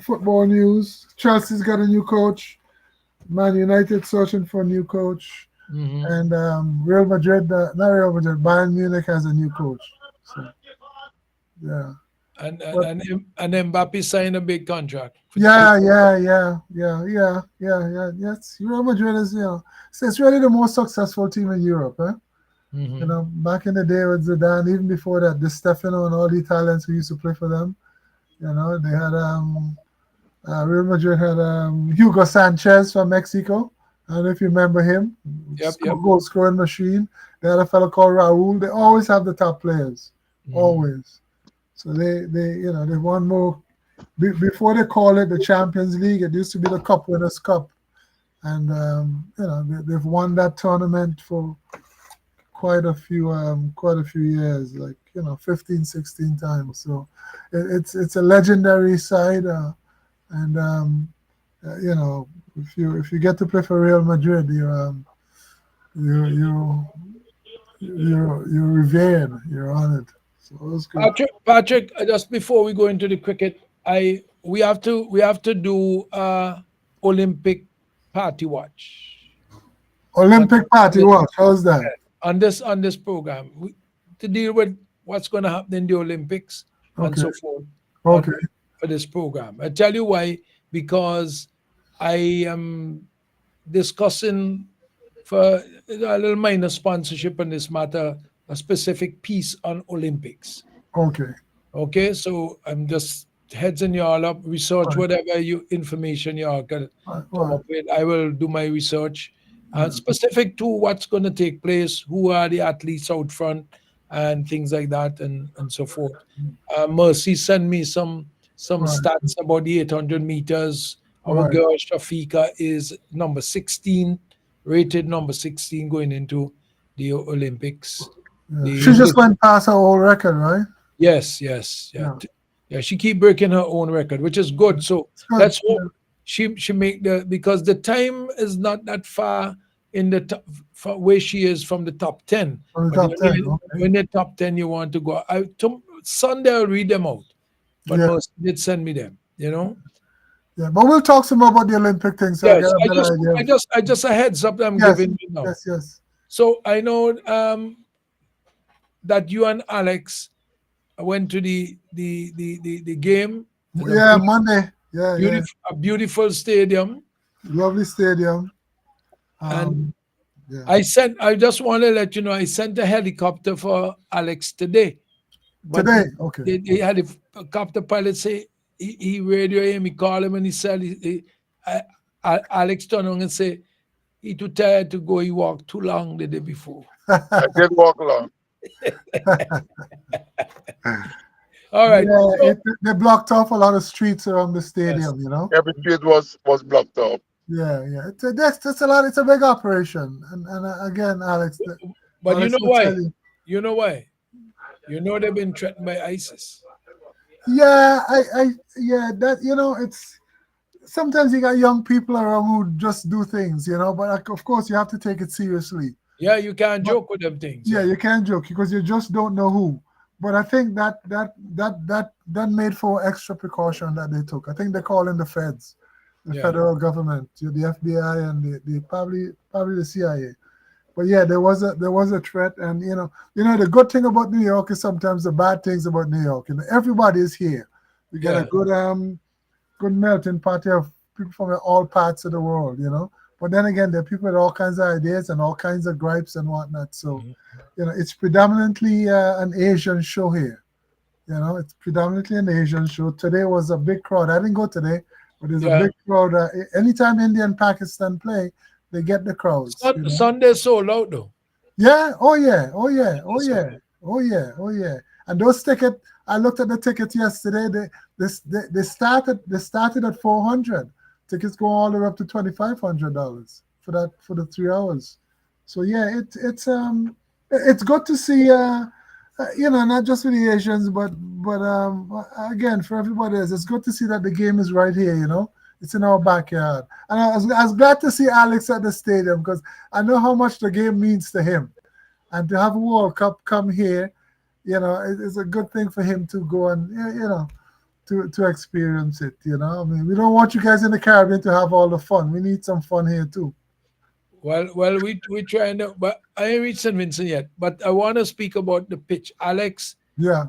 football news. Chelsea's got a new coach. Man United searching for a new coach, and Real Madrid, not Real Madrid, Bayern Munich has a new coach. So, yeah. And Mbappe signed a big contract. Yeah. Yes, Real Madrid is, you know, it's really the most successful team in Europe, eh? You know, back in the day with Zidane, even before that, Di Stefano and all the Italians who used to play for them. You know, they had Real Madrid had Hugo Sanchez from Mexico. I don't know if you remember him. Goal scoring machine. They had a fellow called Raul. They always have the top players, always. So they won more. Before they call it the Champions League, it used to be the Cup Winners' Cup, and you know, they've won that tournament for quite a few years, like, you know, 15, 16 times. So it's a legendary side, and you know, if you get to play for Real Madrid, you're revered, you're honored. So it was good. Patrick, just before we go into the cricket, we have to do Olympic party watch. Olympic party watch. How's that? On this program, to deal with what's going to happen in the Olympics and so forth. Okay. For this program, I tell you why. Because I am discussing for a little minor sponsorship on this matter, a specific piece on Olympics. Okay, so I'm just headsing you all up, research whatever information you all can come up with. I will do my research, specific to what's going to take place, who are the athletes out front, and things like that, and so forth. Mercy sent me some stats about the 800 meters. Our girl Shafika is number 16, rated number 16 going into the Olympics. She just went past her old record, right? Yes. Yeah, she keep breaking her own record, which is good. So let's hope she make because the time is not that far in the top, where she is from the top 10. From the But top then 10, okay. when the top 10, you want to go. Sunday I'll read them out. But Yeah. most did send me them, you know. Yeah, but we'll talk some more about the Olympic thing. So Yes, I get a better idea. I just a heads up that I'm Yes, giving you now. yes, yes. So I know that you and Alex went to the game. Yeah, Monday. Yeah, yeah. A beautiful stadium. Lovely stadium. And yeah. I just want to let you know, I sent a helicopter for Alex today. But Today? Okay. They had a copter pilot say, he radio him, he called him and he said, Alex turned on and say, he too tired to go, he walked too long the day before. I did walk long. All right. Yeah, they blocked off a lot of streets around the stadium, you know? Every street was blocked off. Yeah, yeah. That's a lot. It's a big operation. And again, Alex. But Alex you know will why? tell you. You know why? You know they've been threatened by ISIS. Yeah, yeah, that, you know, it's sometimes you got young people around who just do things, you know, but of course you have to take it seriously. Yeah, you can't joke with them things. Yeah, you can't joke because you just don't know who. But I think that made for extra precaution that they took. I think they call in the feds, the federal government, the FBI, and the probably the CIA. But yeah, there was a threat, and you know the good thing about New York is sometimes the bad things about New York. And everybody is here. We get a good melting pot of people from all parts of the world, you know. But then again, there are people with all kinds of ideas and all kinds of gripes and whatnot. So, you know, it's predominantly an Asian show here. You know, it's predominantly an Asian show. Today was a big crowd. I didn't go today, but there's a big crowd. Anytime India and Pakistan play, they get the crowds. You know? Sunday sold out though. Yeah. Oh yeah. Oh yeah. Oh yeah. Oh yeah. Oh yeah. And those tickets, I looked at the tickets yesterday. They started at $400. Tickets go all the way up to $2,500 for the 3 hours. So yeah, it's good to see you know, not just for the Asians, but again for everybody else. It's good to see that the game is right here. You know, it's in our backyard. And I was glad to see Alex at the stadium because I know how much the game means to him, and to have a World Cup come here, you know, it's a good thing for him to go and you know. To experience it, you know. I mean, we don't want you guys in the Caribbean to have all the fun. We need some fun here too. Well, we trying to, but I ain't reached St. Vincent yet. But I want to speak about the pitch, Alex. Yeah.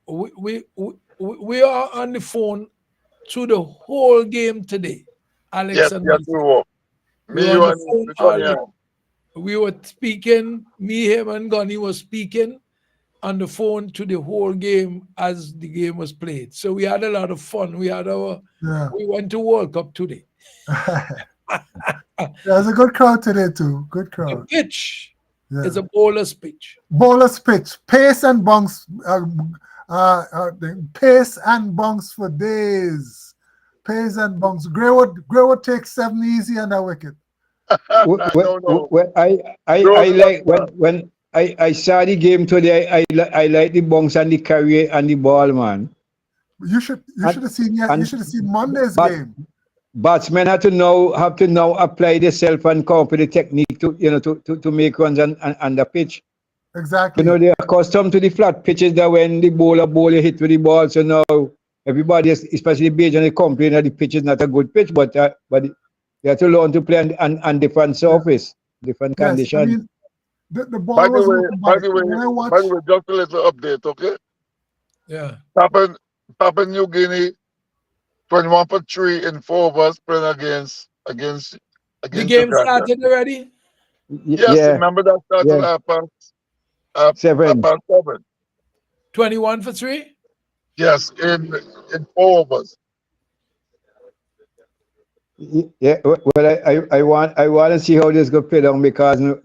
We are on the phone through the whole game today, Alex. Yes, and yes, we were. We were speaking. Me, him, and Gunny was speaking on the phone to the whole game as the game was played. So we had a lot of fun. We went to World Cup today. There's a good crowd today too. Good crowd. The pitch is a bowler's pitch. Bowler's pitch. Pace and bunks. Pace and bunks for days. Pace and bunks. Greywood takes 7 easy and a wicket. I like when I saw the game today. I like the bunks and the carrier and the ball, man. You should have seen Monday's game. Batsmen have to now apply themselves and come up with the technique to make runs on the pitch. Exactly. You know, they're accustomed to the flat pitches that when the bowler hit with the ball. So now everybody, especially Bajan, they complain that the pitch is not a good pitch, but they have to learn to play on different surface, different conditions. I mean, the ball by the way, just a little update, okay? Yeah. Papua New Guinea, 21 for 3 in 4 of us playing against the game Uganda. started already? Yes, remember that started at 7. 21 for 3? Yes, in 4 of us. Yeah, well, I want to see how this go play down because when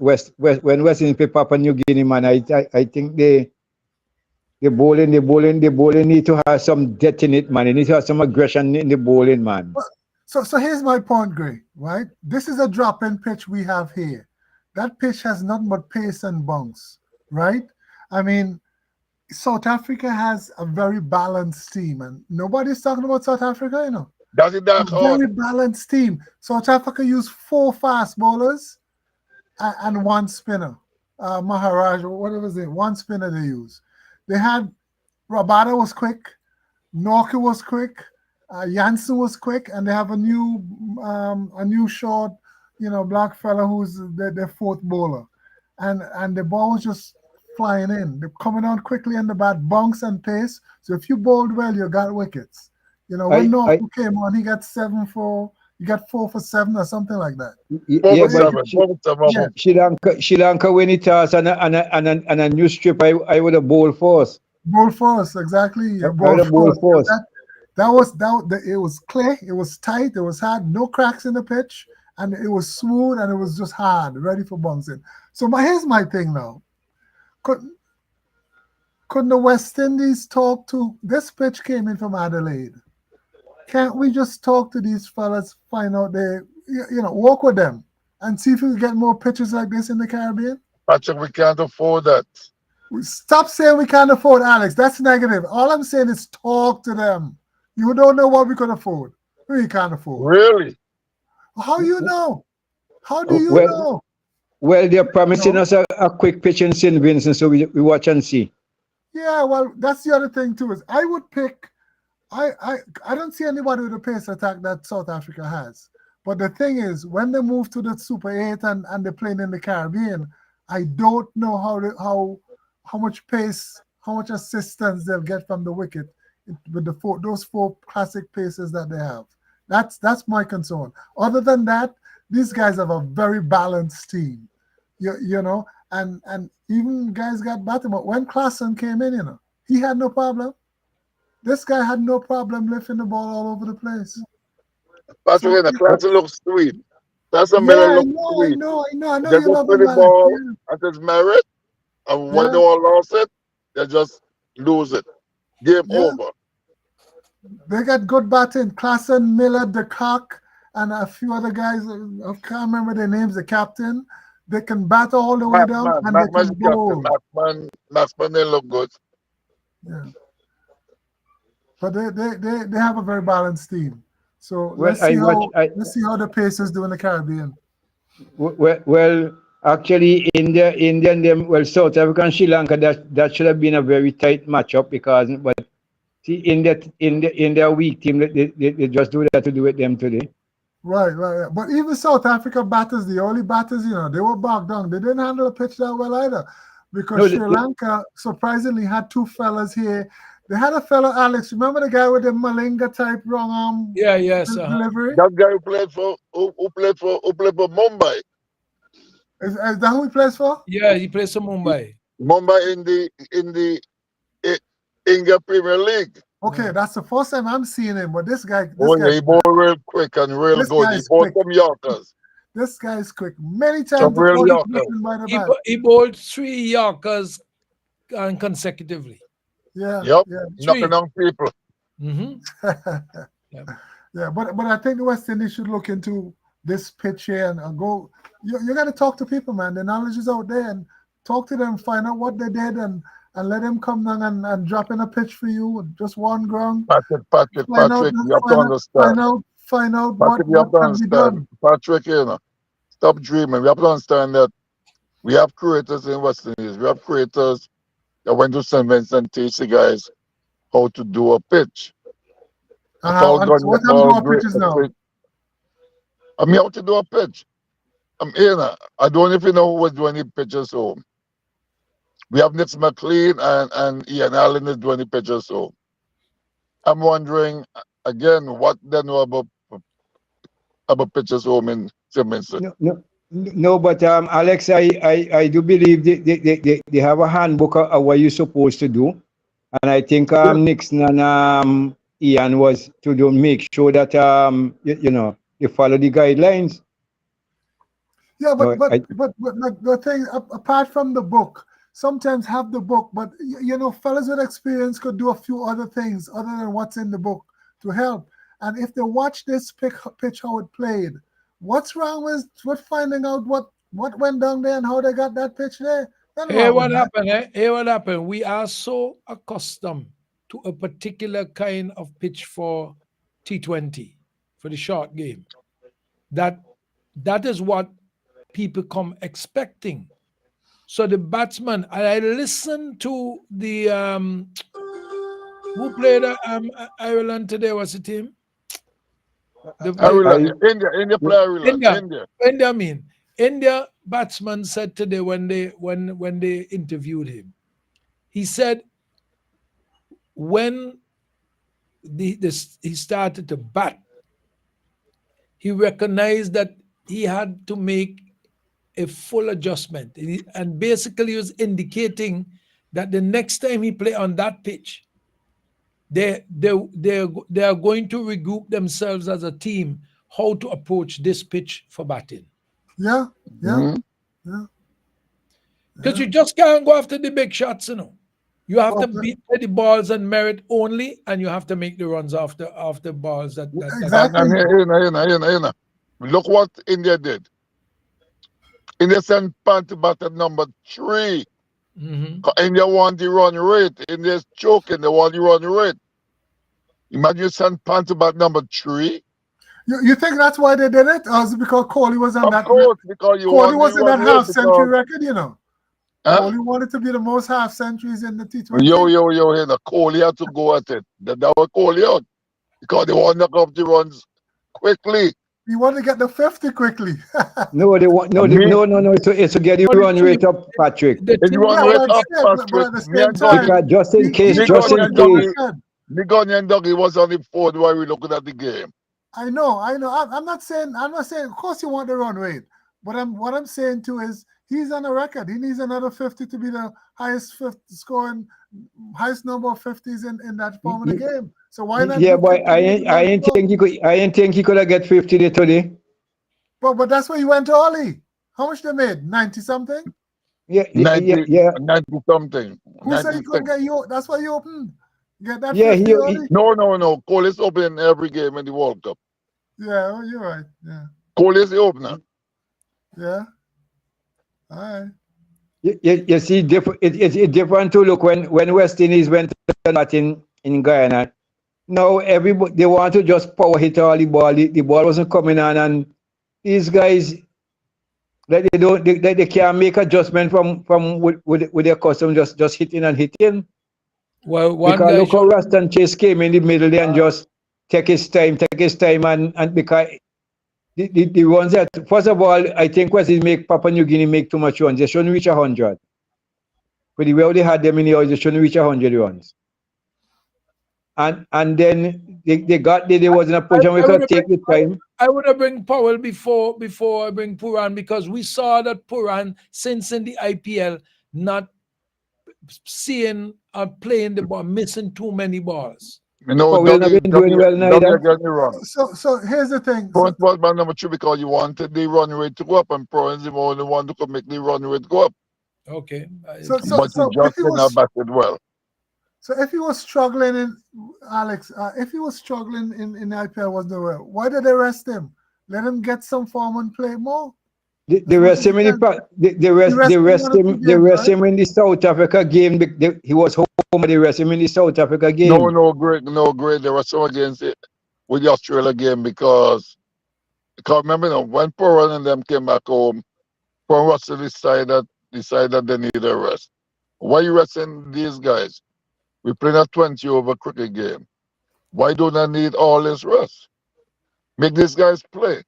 West Indies play Papua New Guinea, man, I think the bowling need to have some depth in it, man. They need to have some aggression in the bowling, man. So here's my point, Gray. Right, this is a drop-in pitch we have here. That pitch has nothing but pace and bounce, right? I mean, South Africa has a very balanced team, and nobody's talking about South Africa, you know. Does it that very balanced team. South Africa used 4 fast bowlers, and one spinner. Maharaj, whatever it is, one spinner they use. They had Rabada was quick, Norka was quick, Jansen was quick, and they have a new short, black fella who's their fourth bowler, and the ball was just flying in. They're coming on quickly in the bat, bounce and pace. So if you bowled well, you got wickets. When Norka came on, he got 7 for. You got 4 for 7 or something like that. Yeah, but Sri Lanka when it toss and a new strip, I would have bowled first. Bowl first, exactly. Yeah, bowl first. It was clear, it was tight, it was hard, no cracks in the pitch, and it was smooth and it was just hard, ready for bouncing. So here's my thing now. Couldn't the West Indies talk to this pitch came in from Adelaide? Can't we just talk to these fellas, find out walk with them and see if we can get more pitches like this in the Caribbean? Patrick, we can't afford that. Stop saying we can't afford, Alex. That's negative. All I'm saying is talk to them. You don't know what we could afford. We can't afford. Really? How you know? How do you know? Well, they're promising us a quick pitch in St. Vincent, so we watch and see. Yeah, well, that's the other thing too. Is I would pick. I don't see anybody with a pace attack that South Africa has. But the thing is, when they move to the Super 8 and they're playing in the Caribbean, I don't know how much pace, how much assistance they'll get from the wicket with those 4 classic paces that they have. That's my concern. Other than that, these guys have a very balanced team. And even guys got batting. But when Klaasen came in, he had no problem. This guy had no problem lifting the ball all over the place. Patrick, the Klaasen looks sweet. That's a Miller look sweet. I know. They go for the ball at its merit, and when they all lost it, they just lose it. Game over. They got good batting. Klaasen, Miller, De Kock, and a few other guys. I can't remember their names. The captain. They can bat all the way down, and they can bowl. Maxman, they look good. Yeah. But they have a very balanced team. So let's see how the Pacers do in the Caribbean. Well, actually, India, South Africa and Sri Lanka, that should have been a very tight matchup but see, in their weak team, they just do that to do with them today. Right. But even South Africa batters, the early batters, they were bogged down. They didn't handle the pitch that well either, because Sri Lanka surprisingly had 2 fellas here. They had a fellow, Alex. Remember the guy with the Malinga type wrong arm? Delivery. That guy who played for Mumbai. Is that who he plays for? Yeah, he plays for Mumbai. Mumbai in the India Premier League. Okay, that's the first time I'm seeing him. But this guy, he bowled real quick and real good. He bowled some Yorkers. This guy's quick. Many times he bowled 3 Yorkers consecutively. Yeah. Yep. Knocking down people. Yeah, but I think the West Indies should look into this pitch here and go. You got to talk to people, man. The knowledge is out there, and talk to them, find out what they did, and let them come down and drop in a pitch for you, just one ground. Patrick, you have to understand. Find out Patrick, you have to understand. Patrick, stop dreaming. We have to understand that we have creators in West Indies. We have creators that went to St. Vincent and teach the guys how to do a pitch. What are pitches now? I'm here to do a pitch. I'm here now. I don't even know who was doing the pitches home. We have Nick McLean and Ian Allen is doing the pitches home. I'm wondering again what they know about pitches home in St. Vincent. No, but Alex, I do believe they have a handbook of what you're supposed to do, and I think Nixon and Ian was to make sure that you follow the guidelines. Yeah, but the thing apart from the book, sometimes have the book, but fellas with experience could do a few other things other than what's in the book to help. And if they watch this pitch how it played. What's wrong with finding out what went down there and how they got that pitch there? Here what happened? We are so accustomed to a particular kind of pitch for T20, for the short game, that is what people come expecting. So the batsman, and I listened to the who played Ireland today. What's the team? Ireland, India play Ireland. India batsman said today when they interviewed him, he said when he started to bat, he recognized that he had to make a full adjustment, and basically was indicating that the next time he play on that pitch, they are going to regroup themselves as a team how to approach this pitch for batting. Yeah. Because you just can't go after the big shots, you know. You have to beat the balls and merit only, and you have to make the runs after balls. Exactly. And look what India did. India sent Pant at number 3. India want the run rate. India's choking. They want the run rate. Imagine you send Pant number 3. You think that's why they did it? Or is it because Kohli was on that? Of course, because Kohli was in that half-century record, you know. Kohli wanted to be the most half-centuries in the T20. Yo, the Kohli had to go at it. That was Kohli out. Because they want to knock off the runs quickly. You want to get the 50 quickly. No. It's to get the run rate up, Patrick. It's run rate up, Patrick. Because just in case. Nigoni and Dougie was on the phone while we looking at the game. I know. I'm not saying. Of course, you want the run rate, but what I'm saying too is he's on a record. He needs another 50 to be the highest highest number of 50s in that form of the game. So why not? Yeah, but I ain't think he could have get 50 today. But that's where you went to Ollie. How much they made? 90 something. Yeah. 90 something. Who said he couldn't get you? That's why you opened. Get that. Yeah, no. Cole is opening every game in the World Cup. Yeah, well, you're right. Yeah. Cole is the opener. Yeah. All right. You see, it's different to look when West Indies went to that in Guyana. Now everybody they want to just power hit all the ball. The ball wasn't coming on, and these guys they can't make adjustment from with their custom just hitting and hitting. Well, because look how Ruston Chase came in the middle there and just take his time and because the ones that first of all I think West Indies make Papua New Guinea make too much runs. They shouldn't reach 100. But the way they had them in the house, they shouldn't reach 100 runs. And then they was in a position where we could take the time. I would have bring Powell before I bring Puran, because we saw that Puran since in the IPL not seeing or playing the ball, missing too many balls. You know, we've been doing well neither. So here's the thing. Point was man number 2 because you wanted the run rate to go up, and Puran's the only one who could make the run rate go up. Okay. But he just did not batted well. So if he was struggling in Alex, if he was struggling in IPL, was the way? Why did they rest him? Let him get some form and play more. They rest him in the South Africa game. He was home. They rest him in the South Africa game. No, great. There was some against it with the Australia game because remember when Puran and them came back home, Puran Russell decided they need a rest. Why are you resting these guys? We playing a 20 over cricket game. Why don't I need all this rest? Make these guys play.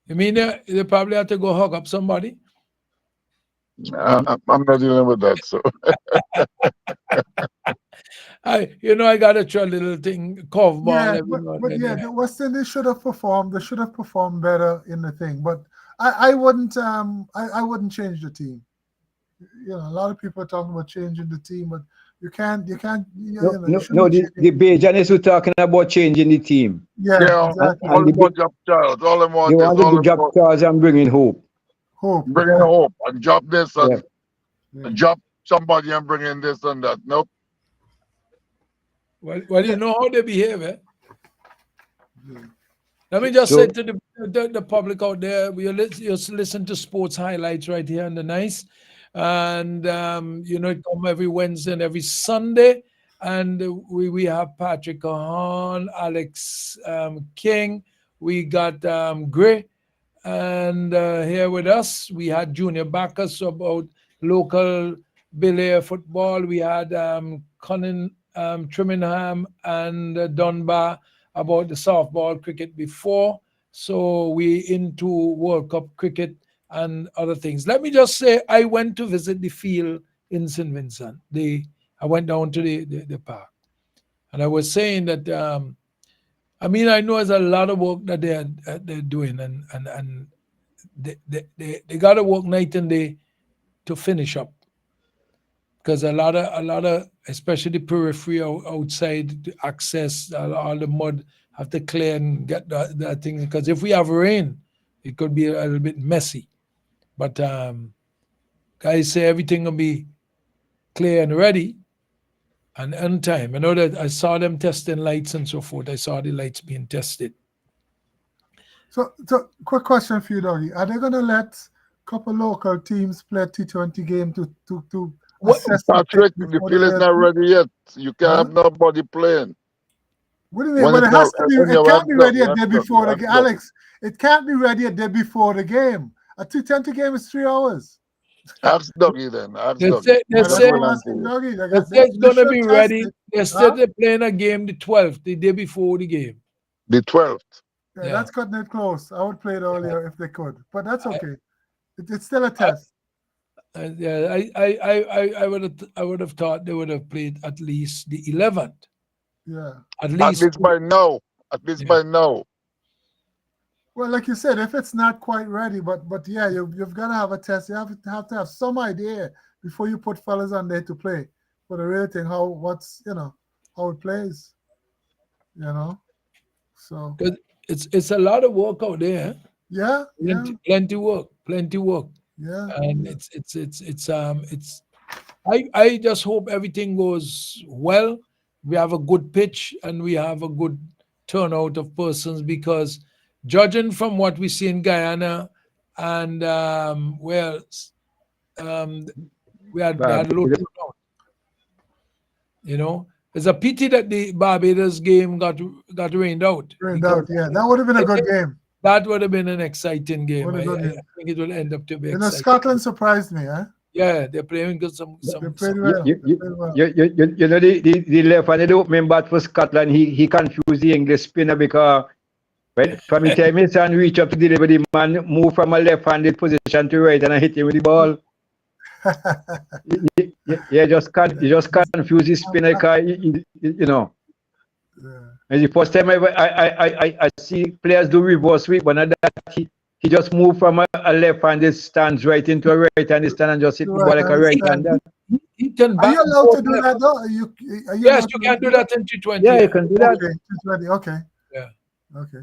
You mean they probably have to go hug up somebody? I'm not dealing with that, so. I got to try a little thing, curveball. Yeah, the West Indies should have performed. They should have performed better in the thing. But I wouldn't change the team. You know, a lot of people are talking about changing the team, but you can't. The Bajanis were talking about changing the team. Yeah, exactly. All they want drop Charles. All they want they wanted to drop Charles and bring in Hope. Bring in Hope and drop this and drop somebody and bring in this and that. Nope. Well, you know how they behave, eh? Let me just say to the public out there, we just listen to sports highlights right here on the Nice. And it come every Wednesday and every Sunday, and we have Patrick Kahan, Alex King, we got Gray, and here with us. We had Junior Bacchus about local Belair football. We had Conan Trimingham and Dunbar about the softball cricket before. So we into World Cup cricket and other things. Let me just say, I went to visit the field in St. Vincent. I went down to the park. And I was saying that, I mean, I know there's a lot of work that they're doing, and they got to work night and day to finish up. Because a lot of, especially the periphery outside, the access, all the mud, have to clear and get that thing. Because if we have rain, it could be a little bit messy. But guys say everything will be clear and ready and on time. I know that I saw them testing lights and so forth. I saw the lights being tested. So quick question for you, Doggy. Are they going to let a couple local teams play a T20 game to assess Patrick, the field is not ready yet. You can't have nobody playing. What do you mean? But it has to be. It can't be ready a day before the game. Alex, it can't be ready a day before the game. A T20 game is 3 hours. Ask Dougie then. Ask They Dougie. say it's going to be ready. They said they're playing a game the 12th, the day before the game. The 12th. Yeah, that's cutting it close. I would play it earlier if they could, but that's okay. It's still a test. Yeah, I would have thought they would have played at least the 11th. Yeah. At least by now. By now. Well, like you said, if it's not quite ready, but yeah, you've got to have a test. You have to have some idea before you put fellas on there to play for the real thing. How it plays. So it's a lot of work out there. Yeah. Plenty work. Yeah. And it's I just hope everything goes well. We have a good pitch and we have a good turnout of persons, because judging from what we see in Guyana and we had low turnout. It's a pity that the Barbados game got rained out. Yeah. That would have been a good game. That would have been an exciting game. I think it will end up to be exciting. Scotland surprised me, huh? Yeah, they're playing good. They played well. The left handed opening bat for Scotland, he confused the English spinner, because from the time his hand reach up to deliver, the man move from a left-handed position to right and I hit him with the ball. You just confuse the spinner, because And the first time I see players do reverse sweep, but not that he just moved from a left-handed stance right into a right-handed stand and just hit the ball like a right-hander. Are you allowed to do that though? Yes, you can do that in T20. Yeah, you can do that. Okay, T20. Okay. Yeah. Okay.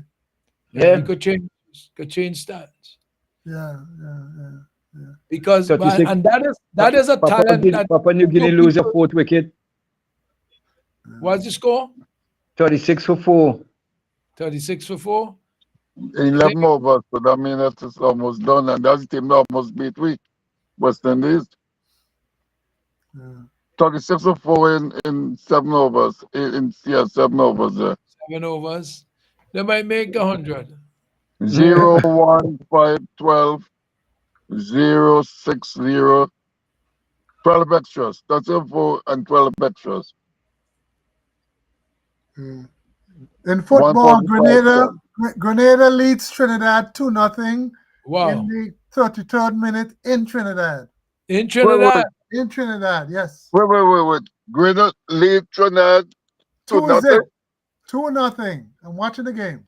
Yeah, you could change stance. Yeah. Because that is a talent. Papua New Guinea lose a 4th wicket. What's the score? 36 for 4. 36 for 4. 11 overs, so that means that it's almost done, and that's the team that almost beat West Indies. 36 for 4 in 7 overs. 7 overs. 7 overs. They might make 100. 0, 1, 5, 12, 0, 6, 0. 12 extras. That's a 4 and 12 extras. In football, Grenada leads Trinidad 2-0 Wow. in the 33rd minute in Trinidad. In Trinidad? In Trinidad, yes. Wait. Grenada lead Trinidad 2-0. 2-0. I'm watching the game.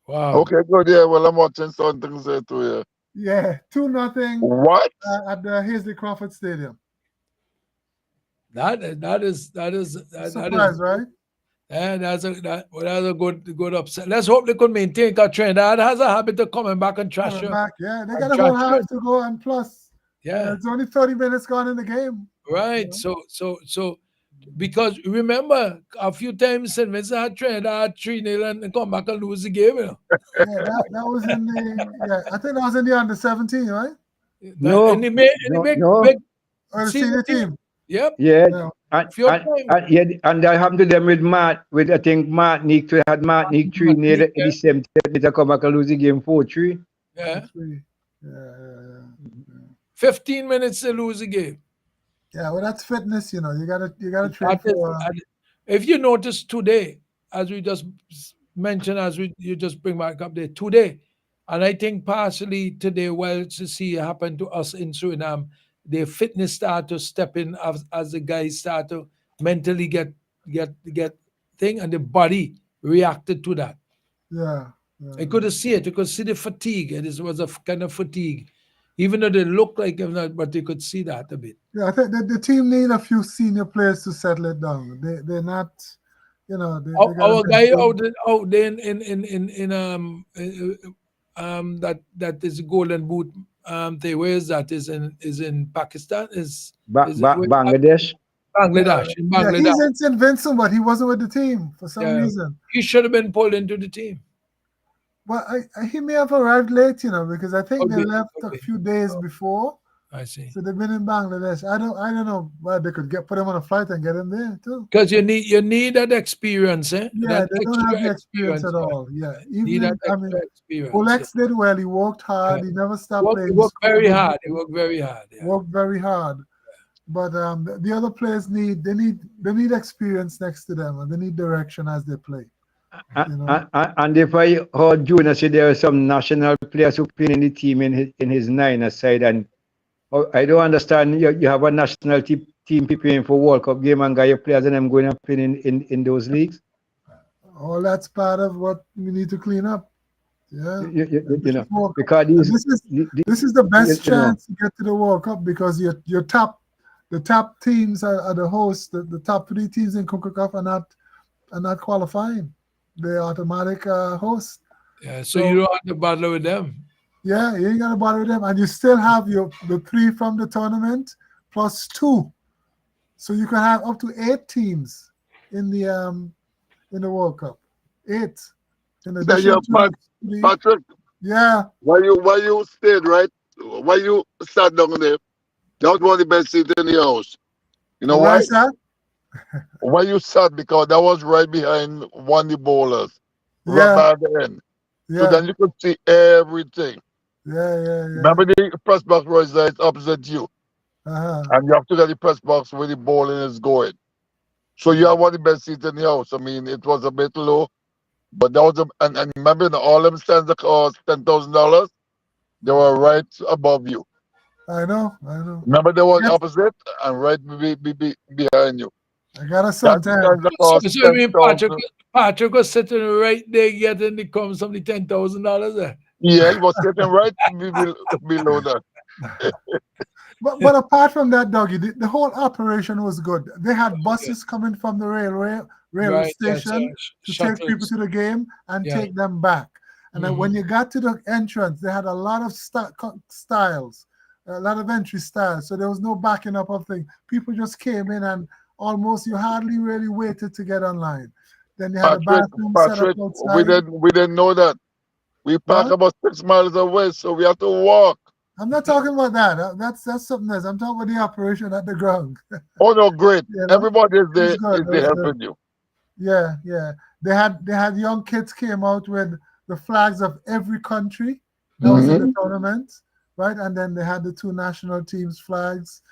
Wow. Okay, good. Yeah, well, I'm watching some things there too. Yeah, 2-0. What? At the Hazley Crawford Stadium. That is Surprise, right? Yeah, that's a good upset. Let's hope they could maintain, because Trinidad has a habit of coming back and trash you. Yeah, they got a whole half to go, and plus, yeah, it's only 30 minutes gone in the game. Right. So because remember, a few times St. Vincent had Trinidad 3-0 and come back and lose the game. Yeah, that was in the. I think that was in the under-17, right? No, the senior team. Yep. Yeah. And I happened to them with I think Martinique. We had Martinique 3-0 in the same time. They come back and lose the game 4-3. Yeah. Yeah. 15 minutes to lose a game. Yeah, well, that's fitness, you know. You gotta train That is, for. and if you notice today, as we just mentioned, you just bring back up there today, and I think partially today, well, to see it happen to us in Suriname, their fitness start to step in as the guys start to mentally get thing, and the body reacted to that. Yeah. I could see it. You could see the fatigue. It was a kind of fatigue, even though they look like them, but you could see that a bit. Yeah, I think the team need a few senior players to settle it down. They're not, you know. They Our gotta guy be- out there in that is golden boot thing. Where is that? Is in Pakistan? Is where- Bangladesh. Bangladesh. In Yeah, Bangladesh. he's in St. Vincent, but he wasn't with the team for some Yeah. reason. He should have been pulled into the team. Well, he may have arrived late, you know, because I think they Okay, left a few days before. I see. So they've been in Bangladesh. I don't know why they could put him on a flight and get him there too. Because you need that experience, eh? Yeah, That they don't have extra the experience at all. Yeah, Need even that extra experience. Olex did well. He worked hard. He never stopped He playing. worked very scored. hard. He worked very hard. Yeah. Worked very hard. But the other players need experience next to them, and they need direction as they play. And if I heard Junior say there are some national players who play in the team in his Niner side, and I don't understand. You have a national team preparing for World Cup game and got your players and them going and playing in those leagues. All that's part of what we need to clean up. Yeah, You know, because this is the best you know. chance to get to the World Cup because the top teams are the hosts. The top 3 teams in CONCACAF are not qualifying. They're automatic hosts. Yeah, so you don't have to bother with them. Yeah, you ain't gonna bother with them, and you still have the 3 from the tournament plus 2, so you can have up to 8 teams in the World Cup. 8. In addition to Patrick. Yeah. Why you stayed right? Why you sat down there? That was one of the best seats in the house. You know why? Why you sat? Because that was right behind one of the bowlers. Yeah. Right by the end. Yeah. So then you could see everything. Yeah. Remember the press box right there opposite you. Uh-huh. And you have to get the press box where the bowling is going. So you have one of the best seats in the house. I mean, it was a bit low, but that was and remember all them stands that cost $10,000, they were right above you. I know. Remember the one opposite and right behind you. I got a son. So you mean Patrick was sitting right there getting the crumbs of the $10,000 there? Yeah, he was sitting right below that. But apart from that, Dougie, the whole operation was good. They had buses coming from the railway Right, station to take people to the game and take them back. And then when you got to the entrance, they had a lot of styles, a lot of entry styles. So there was no backing up of things. People just came in and almost you hardly really waited to get online. Then they had a bathroom set up outside. We didn't know that. We parked about 6 miles away, so we had to walk. I'm not talking about that. That's something else. I'm talking about the operation at the ground. Oh no, great! You know? Everybody is there, It was good. is there helping you. Yeah. They had young kids came out with the flags of every country that was in the tournament, right? And then they had the 2 national teams' flags,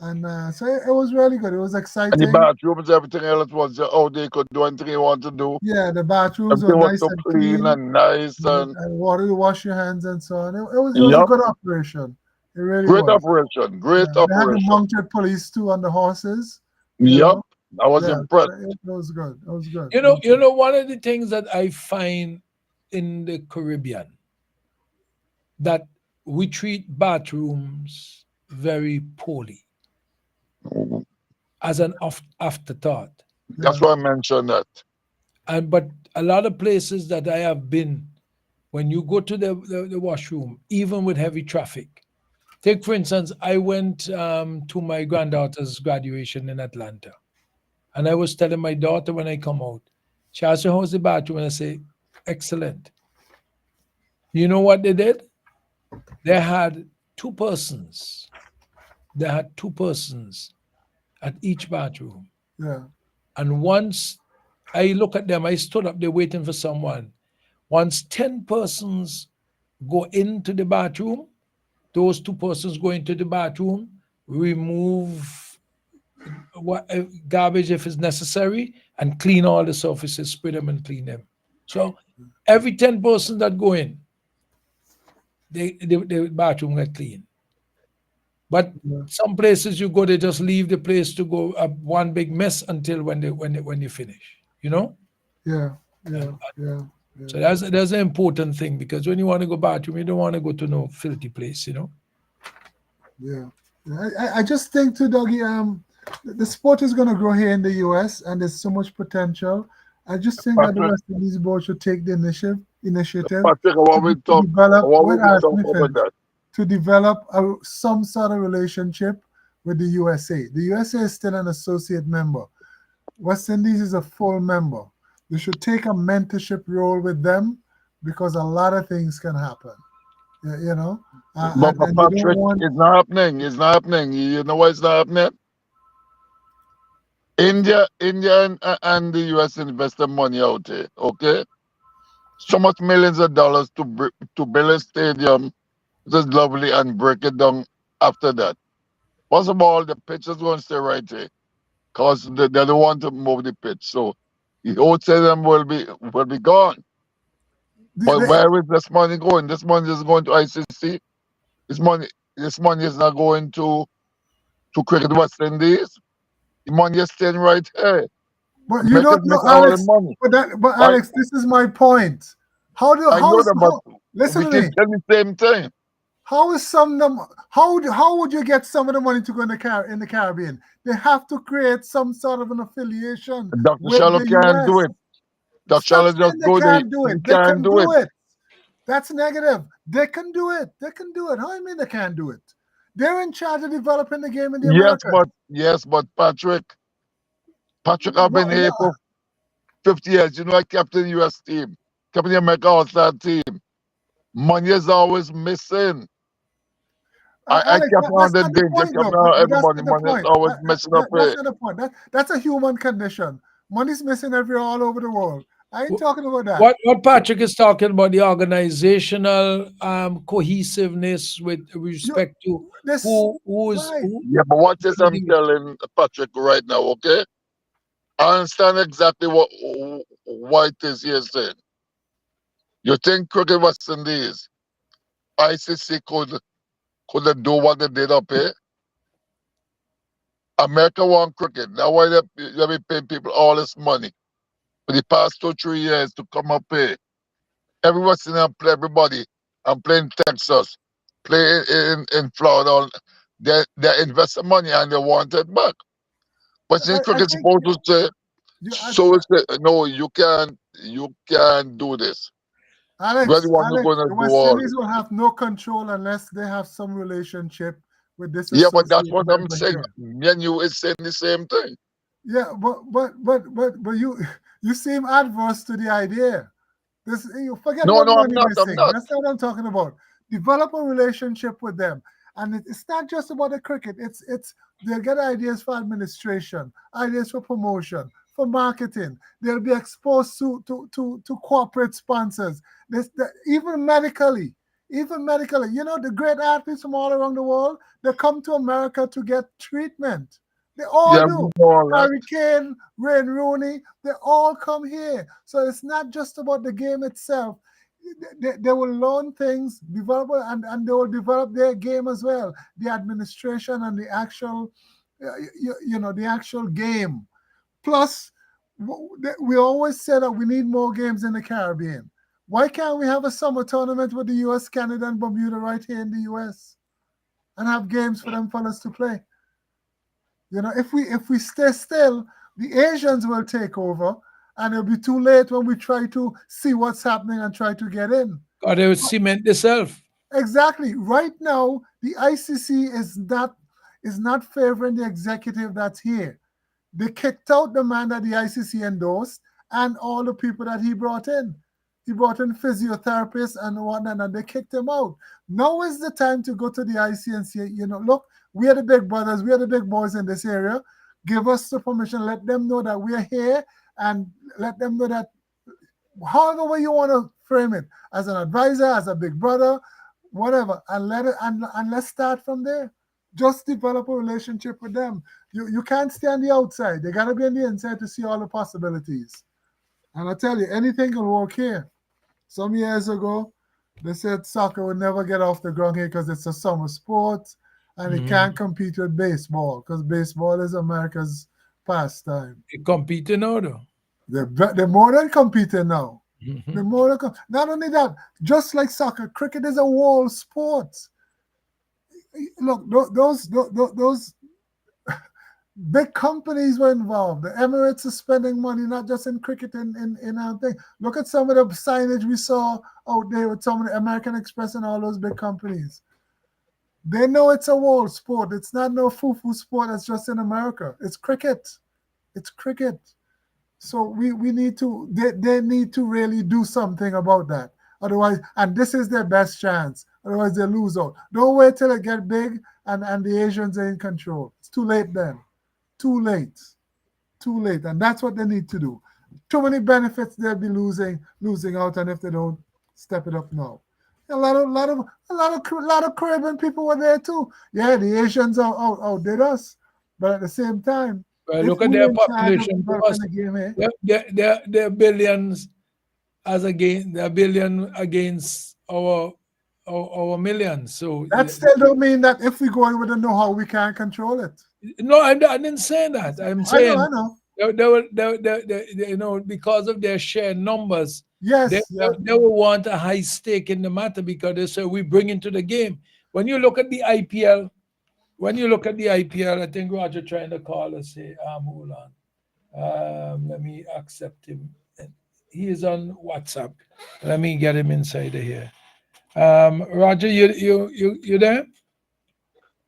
and so it was really good. It was exciting. And the bathrooms, everything else was they could do anything you want to do. Yeah, the bathrooms Everything were was nice so and clean and nice and water to wash your hands and so on. It was a good operation. It really great was. operation. Great They had the operation. mounted police too on the horses. Yep, I was impressed. It was good. It was good. You know, one of the things that I find in the Caribbean that we treat bathrooms very poorly as an afterthought. That's why I mentioned that. But a lot of places that I have been, when you go to the washroom, even with heavy traffic, take for instance, I went to my granddaughter's graduation in Atlanta, and I was telling my daughter when I come out, she asked me, how's the bathroom? And I say, excellent. You know what they did? They had 2 persons. They had 2 persons at each bathroom. Yeah. And once I look at them, I stood up there waiting for someone. Once 10 persons go into the bathroom. Those 2 persons go into the bathroom, remove what garbage if it's necessary, and clean all the surfaces, spray them and clean them. So every 10 persons that go in, the bathroom get clean. But some places you go, they just leave the place to go up one big mess until when they finish. You know? Yeah. So that's an important thing, because when you want to go bathroom, you don't want to go to no filthy place. You know? Yeah. I just think too, Dougie, the sport is going to grow here in the U.S. and there's so much potential. I just think that the West Indies board should take the initiative to develop some sort of relationship with the USA. The USA is still an associate member. West Indies is a full member. They should take a mentorship role with them, because a lot of things can happen. You know? But Patrick, it's not happening. It's not happening. You know why it's not happening? India and the US invested money out there, okay? So much millions of dollars to build a stadium, which is lovely, and break it down after that. First of all, the pitch is going to stay right there, because they don't want to move the pitch. So the whole stadium will be gone. But where is this money going? This money is going to ICC. This money is not going to Cricket West Indies. The money is staying right here. But you don't know, Alex. But Alex, this is my point. Listen to me. Tell the same thing. How would you get some of the money to go in the Caribbean? They have to create some sort of an affiliation. Dr. Shallow can't do it. Dr. Shallow just go there. They can do it. That's negative. They can do it. How do you mean they can't do it? They're in charge of developing the game in the Americas. Yes, but Patrick, I've been here for 50 years. You know, I captain the US team, captain the American All-Star team. Money is always missing. I kept on the day, everybody. Money is always missing up. That's not the point. That's a human condition. Money's missing all over the world. I ain't talking about that. What Patrick is talking about, the organizational cohesiveness with respect to who is who. Yeah, but what is I'm telling Patrick right now, okay? I understand exactly what it is you're saying. You think Cricket West Indies, ICC could do what they did up here? America won cricket. That's why they be paying people all this money for the past 2-3 years to come up here. Everyone's in and play everybody. I'm playing Texas, play in Florida. They invest money and they want it back. But since cricket's supposed to say, no, you can't do this. Alex, the West Indies will have no control unless they have some relationship with this. Yeah, but that's what I'm saying. Me and you is saying the same thing. Yeah, but you seem adverse to the idea. You forget no, about I'm money not. missing. That's not what I'm talking about. Develop a relationship with them, and it's not just about the cricket. It's they'll get ideas for administration, ideas for promotion, for marketing. They'll be exposed to corporate sponsors. Even medically. You know, the great athletes from all around the world, they come to America to get treatment. They all do. Harry Kane, Wayne Rooney, they all come here. So it's not just about the game itself. They will learn things, develop, and they will develop their game as well. The administration and the actual, the actual game. Plus, we always say that we need more games in the Caribbean. Why can't we have a summer tournament with the US, Canada, and Bermuda right here in the US, and have games for them fellas to play? You know, if we stay still, the Asians will take over, and it'll be too late when we try to see what's happening and try to get in. Or they would cement themselves. Exactly. Right now, the ICC is not favoring the executive that's here. They kicked out the man that the ICC endorsed and all the people that he brought in. He brought in physiotherapists and whatnot, and they kicked him out. Now is the time to go to the IC and say, look, we are the big brothers, we are the big boys in this area. Give us the permission, let them know that we are here, and let them know that however way you want to frame it as an advisor, as a big brother, whatever, and let it and let's start from there. Just develop a relationship with them. You can't stay on the outside. They gotta be on the inside to see all the possibilities. And I tell you, anything can work here. Some years ago, they said soccer would never get off the ground here because it's a summer sport and it can't compete with baseball because baseball is America's pastime. It competing now, though. They're more than competing now. They're more than not only that, just like soccer, cricket is a world sport. Look, those big companies were involved. The Emirates is spending money not just in cricket in our thing. Look at some of the signage we saw out there with some of the American Express and all those big companies. They know it's a world sport. It's not no foo-foo sport that's just in America. It's cricket. It's cricket. So we need to, they need to really do something about that. Otherwise, and this is their best chance. Otherwise, they lose out. Don't wait till it get big and the Asians are in control. It's too late then. Too late. Too late. And that's what they need to do. Too many benefits they'll be losing out, and if they don't step it up now. A lot of Caribbean people were there too. Yeah, the Asians outdid us, but at the same time, look at their population. They're billions they're billion against our millions. So that still don't mean that if we go in with the know-how, we can't control it. No, I didn't say that. I'm saying I know. They because of their sheer numbers, yes, they will want a high stake in the matter because they say we bring into the game. When you look at the IPL, I think Roger trying to call us. Say, hold on, let me accept him. He is on WhatsApp. Let me get him inside of here. Roger, you there?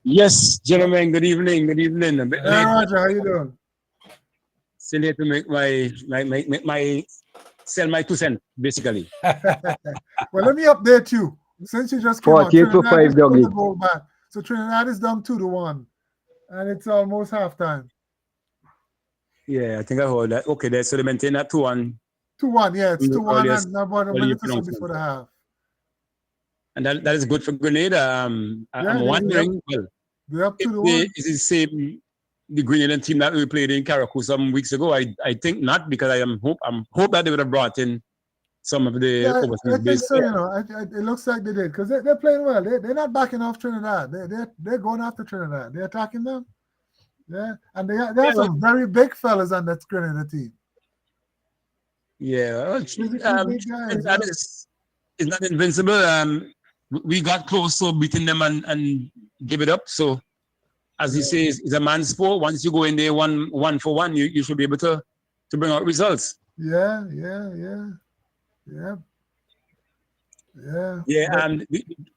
Yes, gentlemen. Good evening. Good evening. Roger, how you doing? Still here to make my sell my 2 cents, basically. Well, let me update you. Since you just came out, Trinidad goal back. So Trinidad is down 2-1, and it's almost halftime. Yeah, I think I heard that. Okay, so they maintain that 2-1. 2-1, yeah, it's 2-1 and about a minute or so before the half. And that is good for Grenada. I'm wondering, they're up 2-1. Is it the same the Grenadian team that we played in Caracou some weeks ago? I think not, because I hope that they would have brought in some of the overseas based. So, it looks like they did because they're playing well. They're not backing off Trinidad. They're going after Trinidad. They're attacking them. Yeah, and they have some very big fellas on that Grenada team. Yeah, that is not invincible. We got close to beating them and give it up. So, as you say, it's a man's sport. Once you go in there one for one, you should be able to bring out results. Yeah. And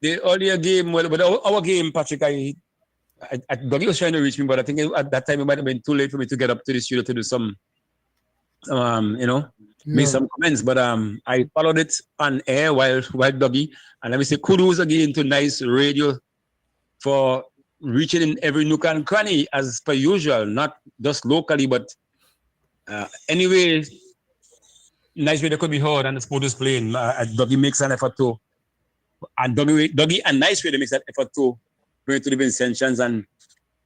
the earlier game, but our game, Patrick, Dougie was trying to reach me, but I think at that time it might have been too late for me to get up to the studio to do some, make some comments. But I followed it on air while Dougie, and let me say kudos again to Nice Radio for reaching in every nook and cranny as per usual, not just locally, but anyway. Nice Radio could be heard and the sport is playing. Dougie makes an effort to, and Dougie and Nice Radio makes an effort to bring it to the Vincentians. And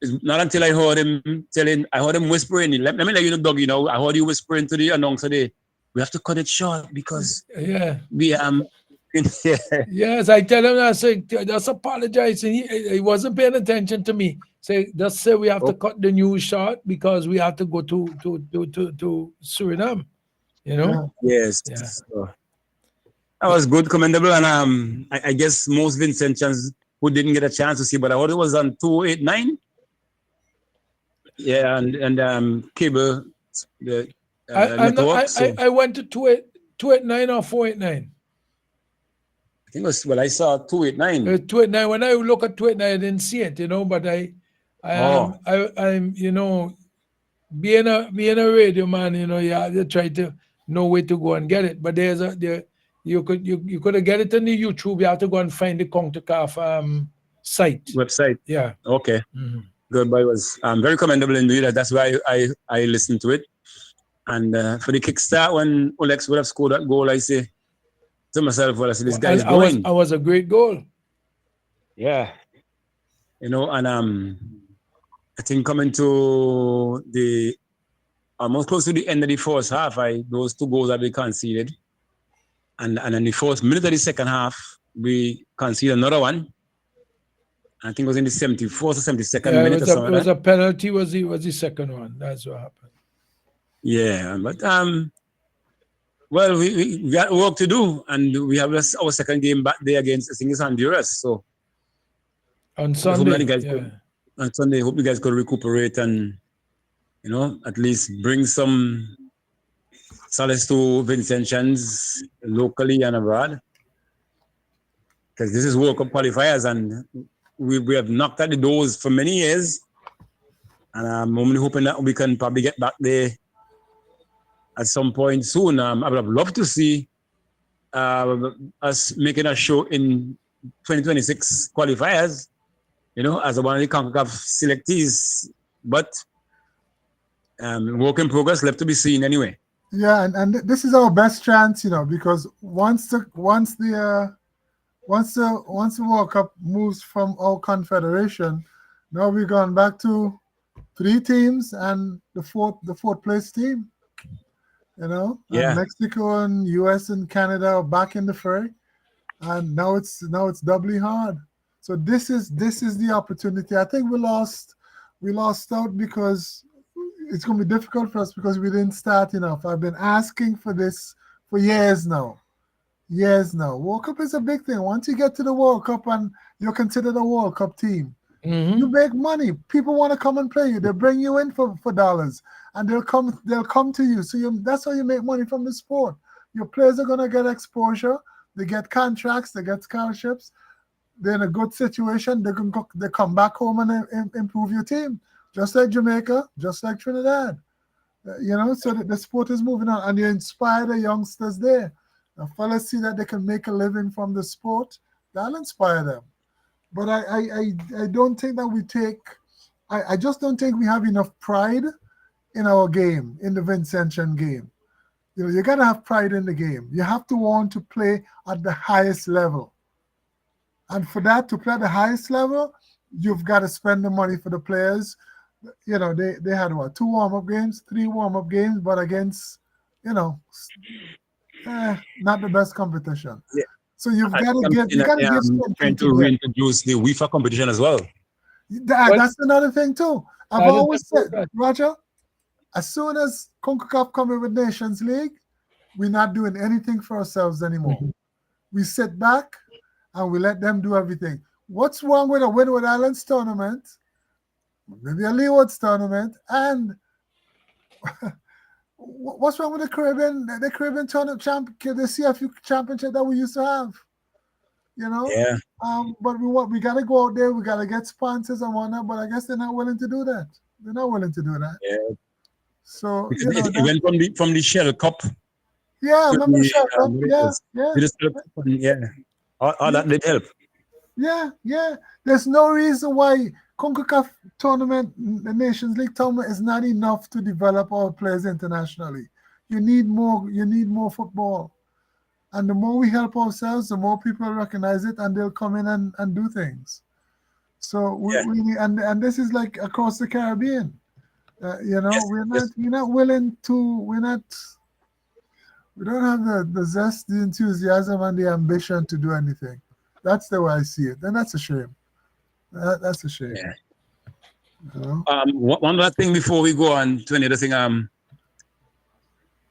it's not until I heard him whispering. Let me let you know, Dougie. I heard you whispering to the announcer today. We have to cut it short because we Yes, I tell him. I say just apologize, and he wasn't paying attention to me. Just say we have to cut the news short because we have to go to Suriname. Yes. So, that was good, commendable, and I guess most Vincentians who didn't get a chance to see, but I heard it was on 289. Yeah, and cable. I went to 289 or 489. I think it was, I saw 289. 289. When I look at 289, I didn't see it, but I'm being a radio man, you have to try to know where to go and get it. But you could get it on the YouTube. You have to go and find the CONCACAF website. Yeah. Okay. Good, but it was very commendable indeed. That's why I listened to it. And for the kickstart, when Olex would have scored that goal, I say to myself, well, I said, this guy And is going. I was a great goal. Yeah. You know, and I think coming to the almost close to the end of the first half, those 2 goals that we conceded. And in the first minute of the second half, we conceded another one. I think it was in the 74th or 72nd minute or something. It was a penalty, was the second one. That's what happened. Yeah, but well, we got work to do, and we have our second game back there against, I think it's Honduras. So on Sunday, on Sunday, hope you guys could recuperate and, you know, at least bring some solace to Vincentians locally and abroad. Because this is World Cup qualifiers, and we have knocked at the doors for many years. And I'm only hoping that we can probably get back there at some point soon. I would have loved to see us making a show in 2026 qualifiers, you know, as one of the CONCACAF selectees. But work in progress, left to be seen anyway. Yeah, and this is our best chance, you know, because once the World Cup moves from our confederation, now we've gone back to 3 teams and the fourth place team. You know, yeah. And Mexico and US and Canada are back in the fray, and now it's doubly hard. So this is the opportunity. I think we lost out because it's going to be difficult for us because we didn't start enough. I've been asking for this for years now. World Cup is a big thing. Once you get to the World Cup and you're considered a World Cup team, you make money. People want to come and play you. They bring you in for dollars, and they'll come to you. So that's how you make money from the sport. Your players are gonna get exposure. They get contracts. They get scholarships. They're in a good situation. They come back home and improve your team, just like Jamaica, just like Trinidad. You know, so the sport is moving on, and you inspire the youngsters there. Now, fellas see that they can make a living from the sport. That'll inspire them. But I don't think that I just don't think we have enough pride in our game, in the Vincentian game. You know, you got to have pride in the game. You have to want to play at the highest level. And for that, to play at the highest level, you've got to spend the money for the players. You know, they had 2 warm-up games, 3 warm-up games, but against, you know, not the best competition. Yeah. So you've got to give trying to reintroduce the UEFA competition as well. That's another thing too. I've always said, Roger, as soon as CONCACAF come in with Nations League, we're not doing anything for ourselves anymore. We sit back and we let them do everything. What's wrong with a Windward Islands tournament, maybe a Leewards tournament, and what's wrong with the Caribbean tournament the CFU championship that we used to have? You know? Yeah. But we gotta go out there, we gotta get sponsors and whatnot, but I guess they're not willing to do that. Yeah. So it went from the Shell Cup. Yeah, remember the Shell Cup? Yeah. All that did help. Yeah. There's no reason why CONCACAF tournament, the Nations League tournament, is not enough to develop our players internationally. You need more football. And the more we help ourselves, the more people recognize it and they'll come in and do things. So we need, and this is like across the Caribbean. You know, we don't have the zest, the enthusiasm, and the ambition to do anything. That's the way I see it. And that's a shame. That's a shame. Yeah. You know? One other thing before we go on to another thing.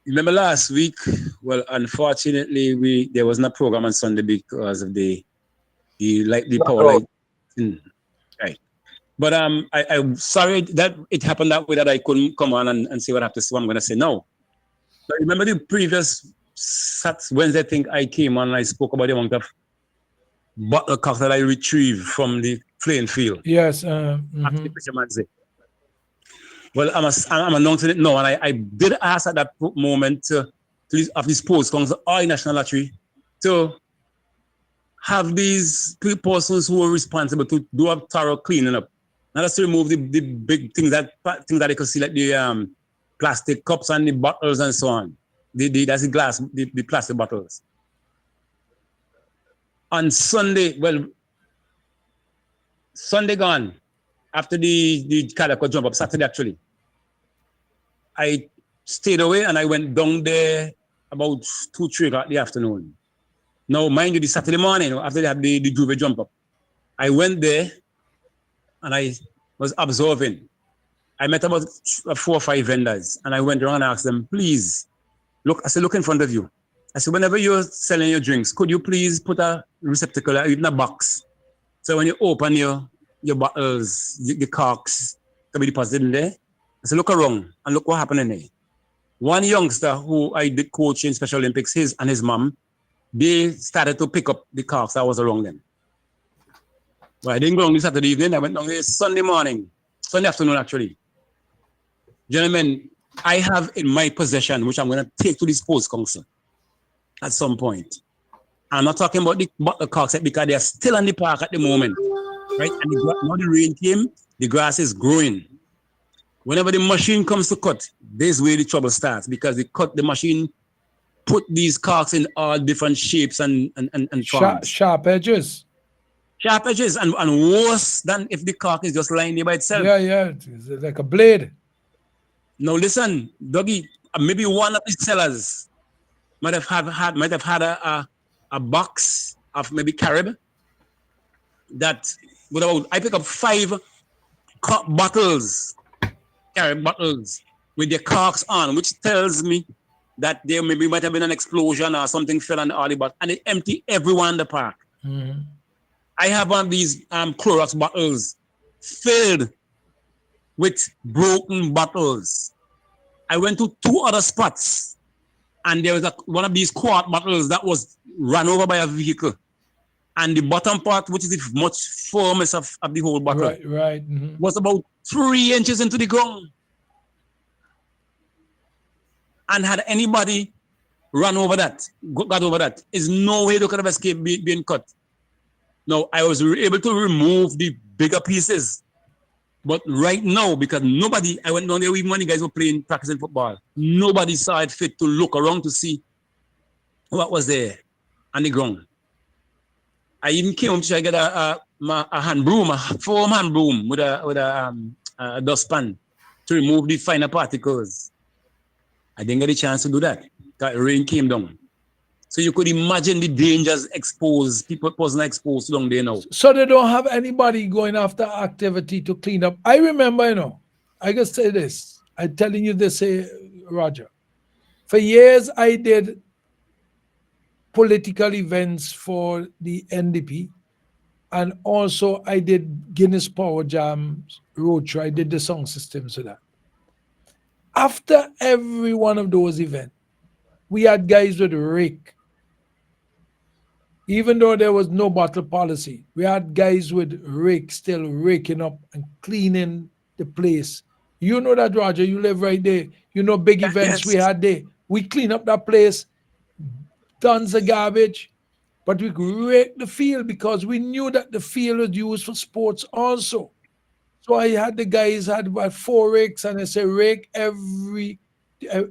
Remember last week? Well, unfortunately, there wasn't a program on Sunday because of the power light. Right. But I'm sorry that it happened that way, that I couldn't come on and say what I have to say. What I'm going to say now. So remember the previous Wednesday, I think I came on and I spoke about the amount of bottle cocks that I retrieved from the playing field. Yes. Well, I'm announcing it now, and I did ask at that moment of the Sports Council or National Lottery to have these persons who are responsible to do a thorough cleaning up. Not just to remove the big things that you can see, like the plastic cups and the bottles and so on. That's the glass, the plastic bottles. On Sunday, well, Sunday gone, after the Calico jump up, Saturday actually, I stayed away and I went down there about 2-3 o'clock in the afternoon. Now, mind you, the Saturday morning, after they had the Juve jump up, I went there and I was observing. I met about 4 or 5 vendors and I went around and asked them, please, look, I said, look in front of you. I said, whenever you're selling your drinks, could you please put a receptacle in a box? So when you open your bottles, the corks can be deposited in there. I said, look around and look what happened in there. One youngster who I did coach in Special Olympics, his and his mom, they started to pick up the corks that was around them. Well, I didn't go on this Saturday evening. I went down there Sunday afternoon actually. Gentlemen, I have in my possession, which I'm going to take to the Sports Council at some point. I'm not talking about the bottle corks because they are still in the park at the moment, right? And now the rain came, the grass is growing. Whenever the machine comes to cut, this is where the trouble starts because the machine put these corks in all different shapes and forms. Sharp edges. Sharp edges and worse than if the cork is just lying there by itself. Yeah, it's like a blade. Now listen, Dougie, maybe one of the sellers might have had a box of maybe Carib that would have, I pick up 5 bottles, Carib bottles with their corks on, which tells me that there maybe might have been an explosion or something fell on the alley, but and it empty everyone in the park. Mm-hmm. I have one of these Clorox bottles filled with broken bottles. I went to 2 other spots and there was one of these quart bottles that was run over by a vehicle. And the bottom part, which is the much firmest of the whole bottle, right. Mm-hmm. was about 3 inches into the ground. And had anybody run over that, got over that, is no way they could have escaped being cut. Now, I was able to remove the bigger pieces. But right now, because I went down there even when the guys were practicing football, nobody saw it fit to look around to see what was there on the ground. I even came home to try to get a hand broom, a foam hand broom with a dustpan to remove the finer particles. I didn't get a chance to do that because rain came down. So you could imagine the dangers people exposed down there now. So they don't have anybody going after activity to clean up. I remember, I can say this. I'm telling you this, Roger. For years, I did political events for the NDP. And also, I did Guinness Power Jams Roadshow. I did the song systems for that. After every one of those events, we had guys with rake. Even though there was no bottle policy, we had guys with rake still raking up and cleaning the place. You know that, Roger. You live right there. You know big events we had there. We clean up that place, tons of garbage, but we rake the field because we knew that the field was used for sports also. So I had the guys had about 4 rakes, and I say rake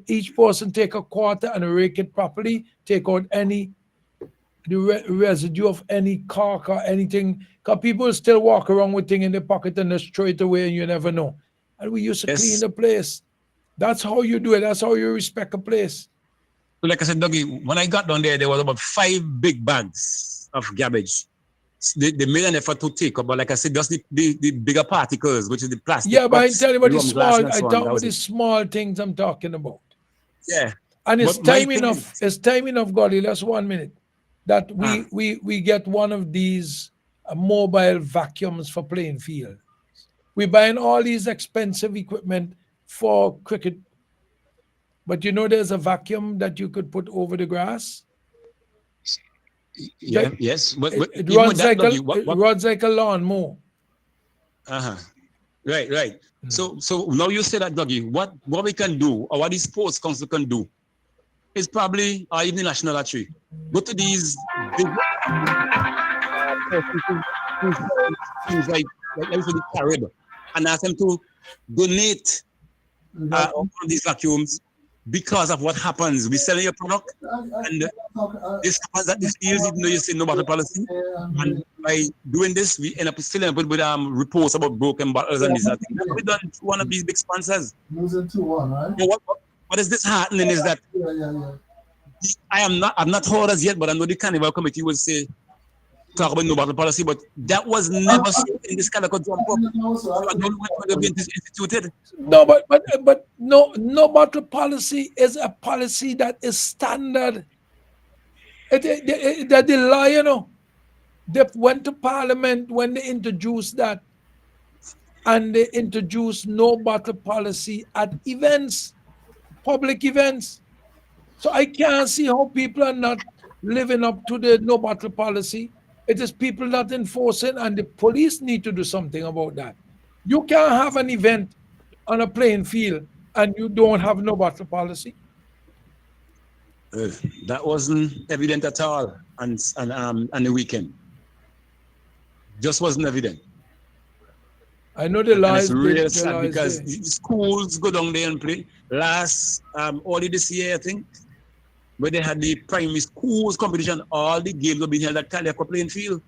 each person take a quarter and rake it properly. Take out the residue of any cork or anything, because people still walk around with things in their pocket and just throw it away and you never know. And we used to clean the place. That's how you do it. That's how you respect a place. So like I said, Dougie, when I got down there was about 5 big bags of garbage. They made an effort to take up, but like I said, just the bigger particles, which is the plastic. Yeah, but I tell you about the small, I talk about the small things I'm talking about. Yeah. And it's time enough. It's time enough, Godly. That's 1 minute. That we get one of these mobile vacuums for playing field. We're buying all these expensive equipment for cricket. But there's a vacuum that you could put over the grass. Yeah, yes. But it runs like a lawnmower. Right. So now you say that, Dougie, what we can do, or what the Sports Council can do, is probably, or even the National Lottery, go to these big things like the Carib, and ask them to donate all these vacuums because of what happens. We sell your product, and this happens at this field, even though you say no battle policy. And by doing this, we end up filling up with reports about broken bottles and this. I think that's what we done to one of these big sponsors. Losing 2-1, right? So what is this happening is that I've not heard as yet, but I know the Carnival Committee will say talk about no battle policy, but that was never so in this kind of jump up. So I don't know when they're instituted. No, but no battle policy is a policy that is standard. They lie, you know. They went to Parliament when they introduced that, and they introduced no battle policy at events, public events. So I can't see how people are not living up to the no battle policy. It is people not enforcing, and the police need to do something about that. You can't have an event on a playing field and you don't have no battle policy. That wasn't evident at all on the weekend. Just wasn't evident. I know the lies. It's really sad because the schools go down there and play. Last early this year, I think, where they had the primary schools competition, all the games were being held at Caliaco playing field.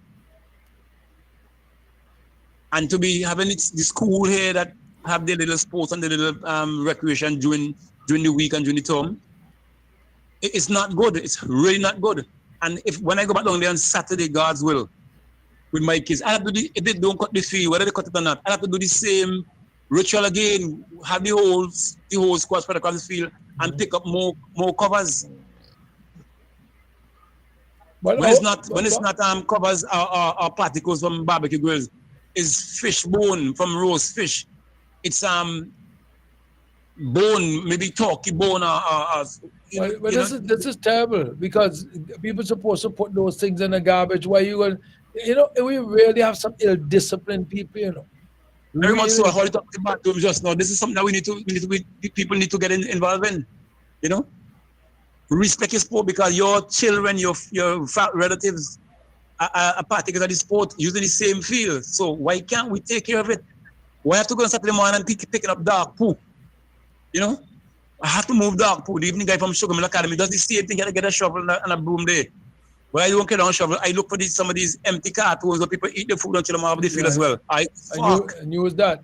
And to be having the school here that have their little sports and their little recreation during the week and during the term, it's not good. It's really not good. And when I go back down there on Saturday, God's will, with my kids, I have to do, if they don't cut the field, whether they cut it or not, I have to do the same ritual again, have the whole squad spread across the field and pick up more covers. But when it's not covers or particles from barbecue grills, it's fish bone from roast fish. It's bone, maybe turkey bone but this is terrible because people are supposed to put those things in the garbage. Why you going? You know, we really have some ill-disciplined people. You know, very much so. I heard it talking about them just now. This is something that people need to get involved in. You know. Respect your sport because your children, your relatives are partakers of the sport using the same field. So why can't we take care of it? Why have to go on Saturday morning and picking up dog poo? You know? I have to move dog poo. The evening guy from Sugar Mill Academy does the same thing. Get a shovel and a broom there. But I don't get on a shovel. I look for some of these empty cartons where people eat the food until them off the field as well. And use that.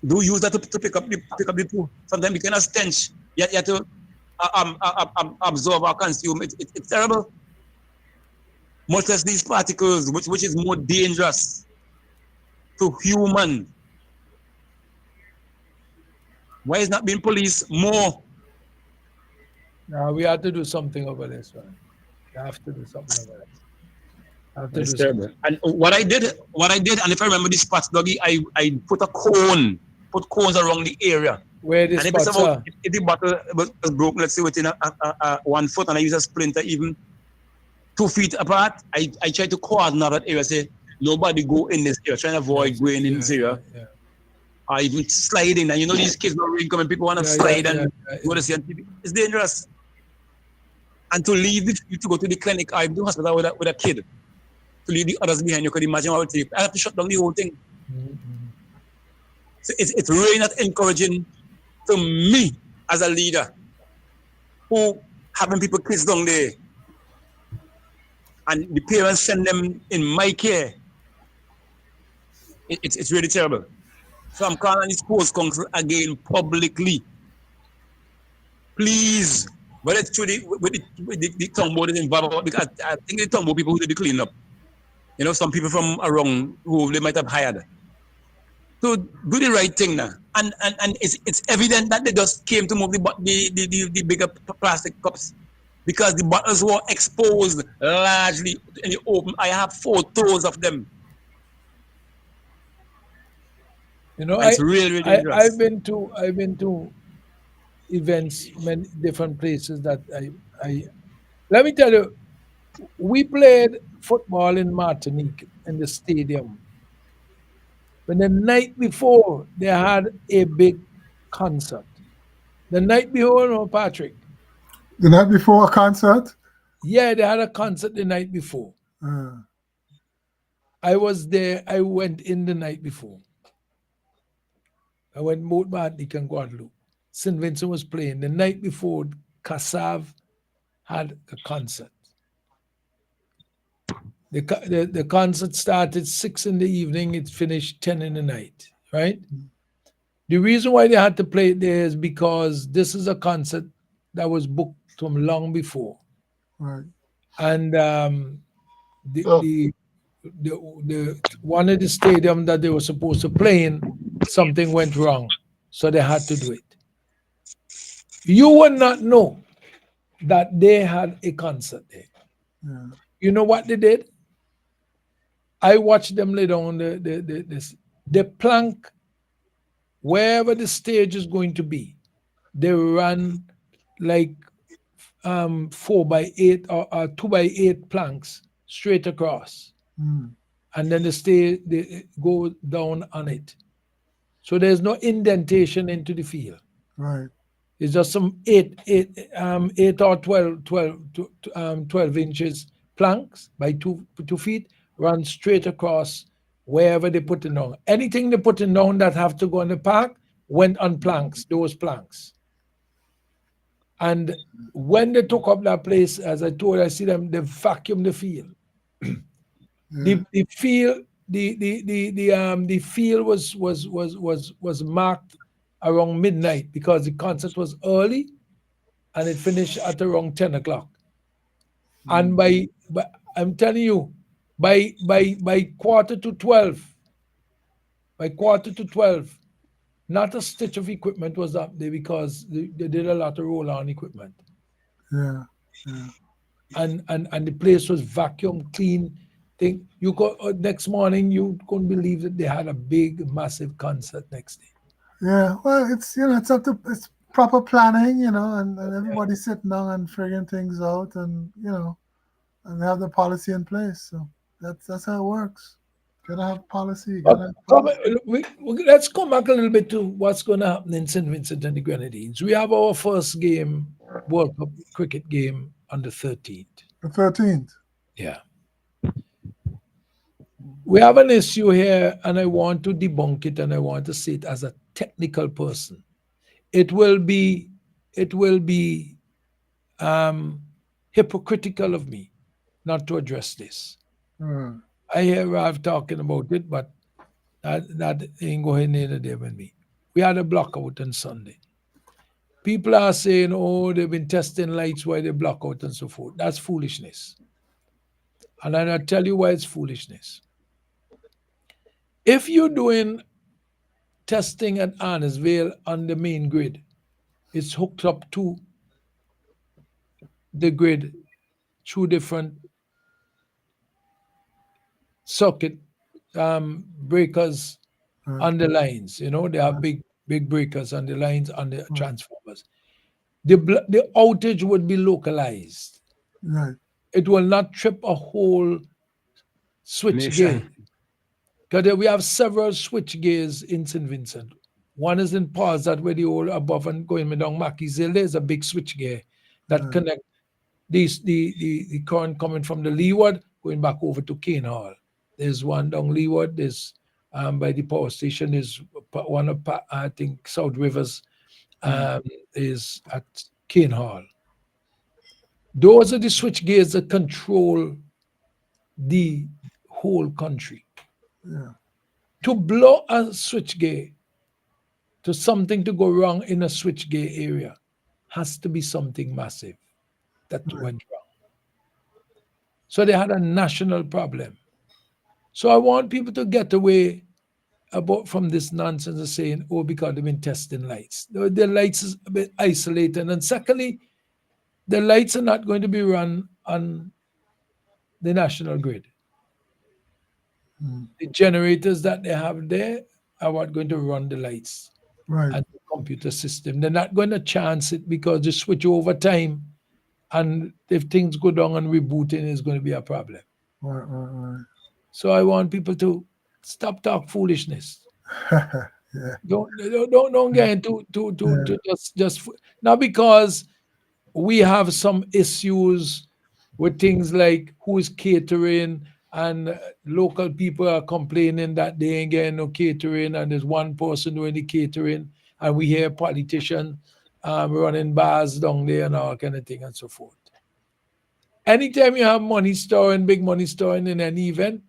Do use that to pick up the poo. Sometimes you cannot stench. You have to absorb or consume. It's terrible. Much less these particles, which is more dangerous to human. Why is not being policed more? No, we have to do something over this, man. We have to do something over this. It's terrible. And what I did, and if I remember the spots, Dougie, I put cones around the area. Where the spots are? If the bottle was broken, let's say within 1 foot, and I use a splinter even 2 feet apart, I try to coordinate that area, say, nobody go in this area, trying to avoid going in this area. Or even sliding. And you know these kids, when coming, people want to slide and go to see on TV. It's dangerous. And to leave you to go to the clinic or the hospital with a kid, to leave the others behind, you could imagine what it would take. I have to shut down the whole thing. So it's really not encouraging to me as a leader who having people kids down there and the parents send them in my care. It's really terrible. So I'm calling the sports council again publicly. Please, whether it's through the town board is involved, because I think the town board people who did the cleanup, you know, some people from around who they might have hired. So do the right thing now. And it's evident that they just came to move the bigger plastic cups because the bottles were exposed largely in the open. I have photos of them. You know, it's really dangerous. I've been to events, many different places that I let me tell you, we played football in Martinique in the stadium. But the night before, they had a big concert. The night before, no, Patrick. The night before a concert? Yeah, they had a concert the night before. I was there. I went in the night before. I went both Martinique and Guadeloupe. St. Vincent was playing. The night before, Cassav had a concert. The concert started 6 in the evening, it finished 10 in the night, right? The reason why they had to play it there is because this is a concert that was booked from long before. Right. And the one of the stadium that they were supposed to play in, something went wrong. So they had to do it. You would not know that they had a concert there. Yeah. You know what they did? I watched them lay down the plank, wherever the stage is going to be. They ran like 4x8 or 2x8 planks straight across. And then they go down on it. So there's no indentation into the field. Right. It's just some 8 or 12 inches planks by 2 feet, run straight across wherever they put it down. Anything they put it down that have to go in the park went on planks, those planks. And when they took up that place, as I told you, I see them, they vacuum the field. The field was marked around midnight because the concert was early and it finished at around 10 o'clock. And by I'm telling you, by quarter to 12, not a stitch of equipment was up there because they did a lot of roll-on equipment. Yeah. And the place was vacuum clean. You go next morning, you couldn't believe that they had a big, massive concert next day. Yeah, well, it's it's proper planning, and everybody sitting down and figuring things out, and and they have the policy in place. So that's how it works. Gotta have policy. Let's come back a little bit to what's going to happen in St. Vincent and the Grenadines. We have our first game, World Cup cricket game, on the 13th. The 13th. Yeah. We have an issue here, and I want to debunk it, and I want to say it as a technical person. It will be hypocritical of me not to address this. I hear Ralph talking about it, but that ain't going in there with me. We had a blackout on Sunday. People are saying, oh, they've been testing lights while they block out and so forth. That's foolishness. And I'll tell you why it's foolishness. If you're doing testing at Arnesville on the main grid, it's hooked up to the grid through different circuit breakers on the lines. They have big breakers on the lines, on the transformers. The outage would be localized. Right. It will not trip a whole switch gear. Because we have several switch gears in St. Vincent. One is in Paz, that where the old above and going down Mackey's Hill, there's a big switch gear that connect the current coming from the Leeward going back over to Cane Hall. There's one down Leeward. There's by the power station. There's one up, I think, South Rivers is at Cane Hall. Those are the switch gears that control the whole country. Yeah. To blow a switch gear, to something to go wrong in a switch gear area, has to be something massive that went wrong. So they had a national problem. So I want people to get away from this nonsense of saying, oh, because they've been testing lights. The lights is a bit isolated. And secondly, the lights are not going to be run on the national grid. The generators that they have there are what going to run the lights and the computer system. They're not going to chance it because they switch over time, and if things go down and rebooting is going to be a problem. Right. So I want people to stop talk foolishness. Yeah. Don't get into just not because we have some issues with things like who's catering, and local people are complaining that they ain't getting no catering, and there's one person doing the catering, and we hear politicians running bars down there and all kind of thing and so forth. anytime you have money storing, big money storing in any event,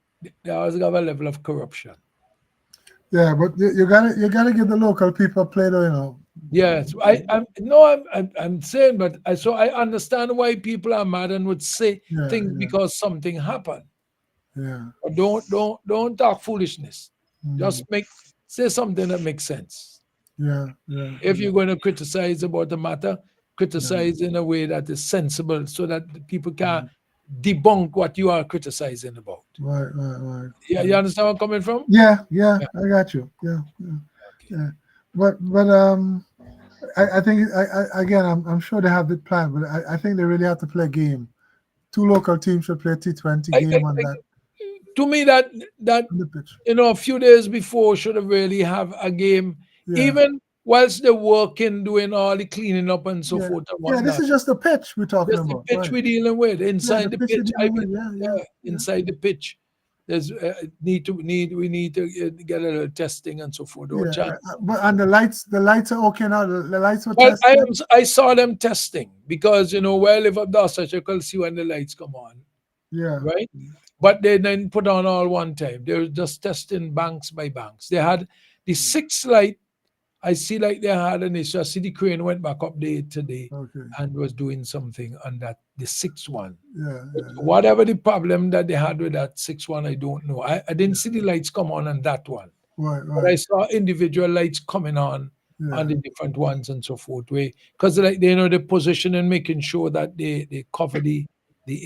they always have a level of corruption. Yeah, but you gotta give the local people play, though, you know. Yes, I'm saying, but I understand why people are mad and would say things because something happened. Yeah. But don't talk foolishness. Just say something that makes sense. Yeah. If you're going to criticize about the matter, criticize in a way that is sensible, so that the people can debunk what you are criticizing about. Right. Yeah, you understand where I'm coming from? Yeah, I got you. Yeah. But I think again I'm sure they have the plan, but I think they really have to play a game. Two local teams should play a T20 game on that. To me, that a few days before should have really have a game, even whilst they're working, doing all the cleaning up and so forth. And whatnot. This is just the pitch we're talking about. The pitch we're dealing with inside the pitch. Inside the pitch. There's we need to get a little testing and so forth. But and the lights are okay now. The lights were well, tested. I saw them testing because where I live up there, such you can see when the lights come on. Yeah. Right. But they didn't put on all one time. They were just testing banks by banks. They had the sixth light. I see like they had, and I see the crane went back up there today and was doing something on that, the sixth one. Yeah. Whatever the problem that they had with that sixth one, I don't know. I didn't see the lights come on that one. Right. But I saw individual lights coming on the different ones and so forth. Because the position and making sure that they cover the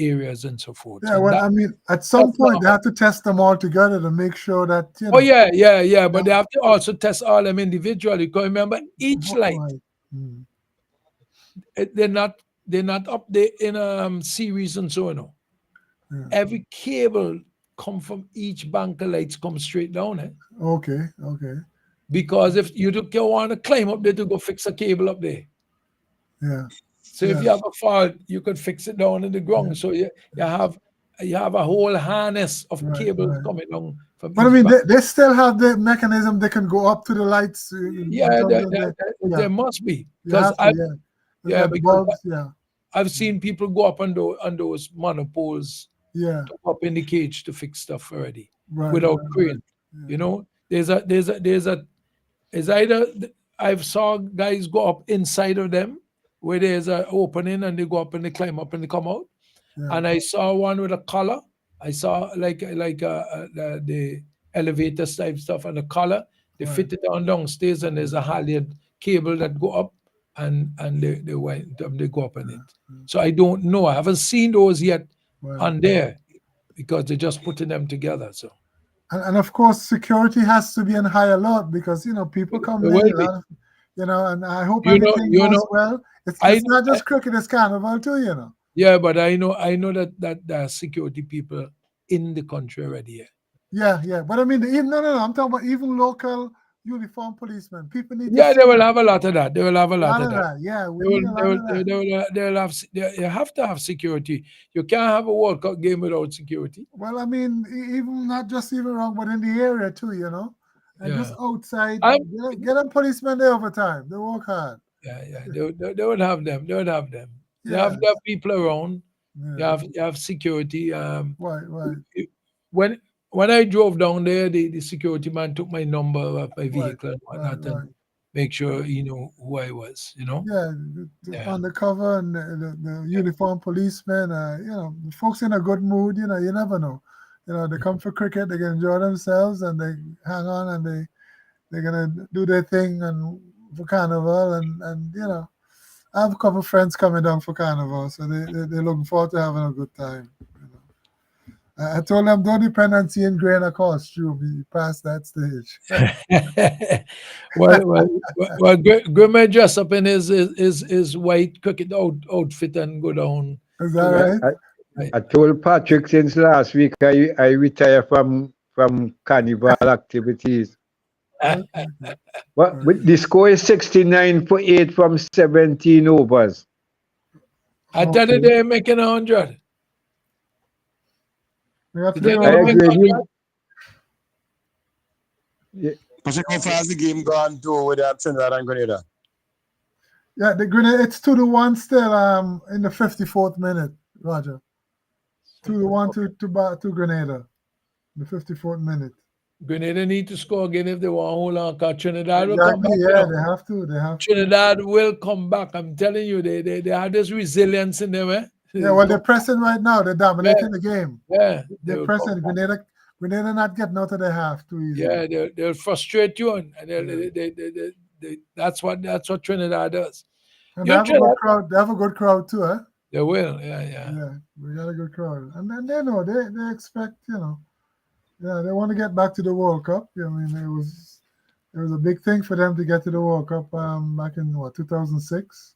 areas and so forth. Yeah, well, I mean, at some point they have to test them all together to make sure that. Oh yeah. But they have to also test all them individually. Because remember, each light, they're not up there in a series and so on. Every cable come from each bank of lights come straight down. Okay. Because if you want to climb up there to go fix a cable up there. Yeah. So if you have a fault, you could fix it down in the ground. So you have a whole harness of cables coming down. But I mean, they still have the mechanism. They can go up to the lights. There must be because I've seen people go up on those monopoles. Yeah. Up in the cage to fix stuff already without crane. It's either I've saw guys go up inside of them, where there's an opening and they go up and they climb up and they come out. Yeah. And I saw one with a collar. I saw like the elevator type stuff and a collar. They fit it downstairs and there's a halyard cable that go up and they go up in it. So I don't know. I haven't seen those yet on there because they're just putting them together. So. And of course, security has to be on high alert because people come in. And I hope everything goes well. It's not just cricket; it's carnival too. Yeah, but I know that there are security people in the country already. Yeah. But I mean, I'm talking about even local uniformed policemen. People need. Yeah, they will have a lot of that. They will have a lot of that. Yeah, they have to have security. You can't have a World Cup game without security. Well, I mean, even not just even wrong, but in the area too. And just outside, get them policemen there over time. They work hard. Yeah. They would have them. They have people around. You have security. Right. When I drove down there, the security man took my number of my vehicle and whatnot and make sure he knew who I was. Yeah, the undercover and the uniformed policemen. The folks in a good mood. You never know. They come for cricket, they can enjoy themselves, and they hang on, and they're gonna do their thing and for carnival, and I have a couple of friends coming down for carnival, so they're looking forward to having a good time. I told them don't depend on seeing grey in a costume. You pass that stage. well, Grim may dress up in his white cricket outfit and go down. Is that right? I told Patrick since last week I retire from carnival activities. The score is 69 for 8 from 17 overs. I tell you they're making 100. I agree. How far has the game gone to with Trinidad and Grenada? Yeah, the Grenada, it's 2-1 still in the 54th minute, Roger. 2-1 to Grenada. The 54th minute. Grenada need to score again if they want to hold on. Because Trinidad will come Exactly, back. yeah, you know. they have to. They have to. Trinidad will come back. I'm telling you, they have this resilience in them. Eh? Yeah, well, they're pressing right now. They're dominating the game. Yeah, They're pressing. Grenada not getting out of their half too easy. Yeah, they'll frustrate you, and that's what Trinidad does. And they have a good crowd. They have a good crowd too, eh? They will, yeah. Yeah, we got a good crowd, and then they know they expect, they want to get back to the World Cup. I mean, it was a big thing for them to get to the World Cup back in 2006.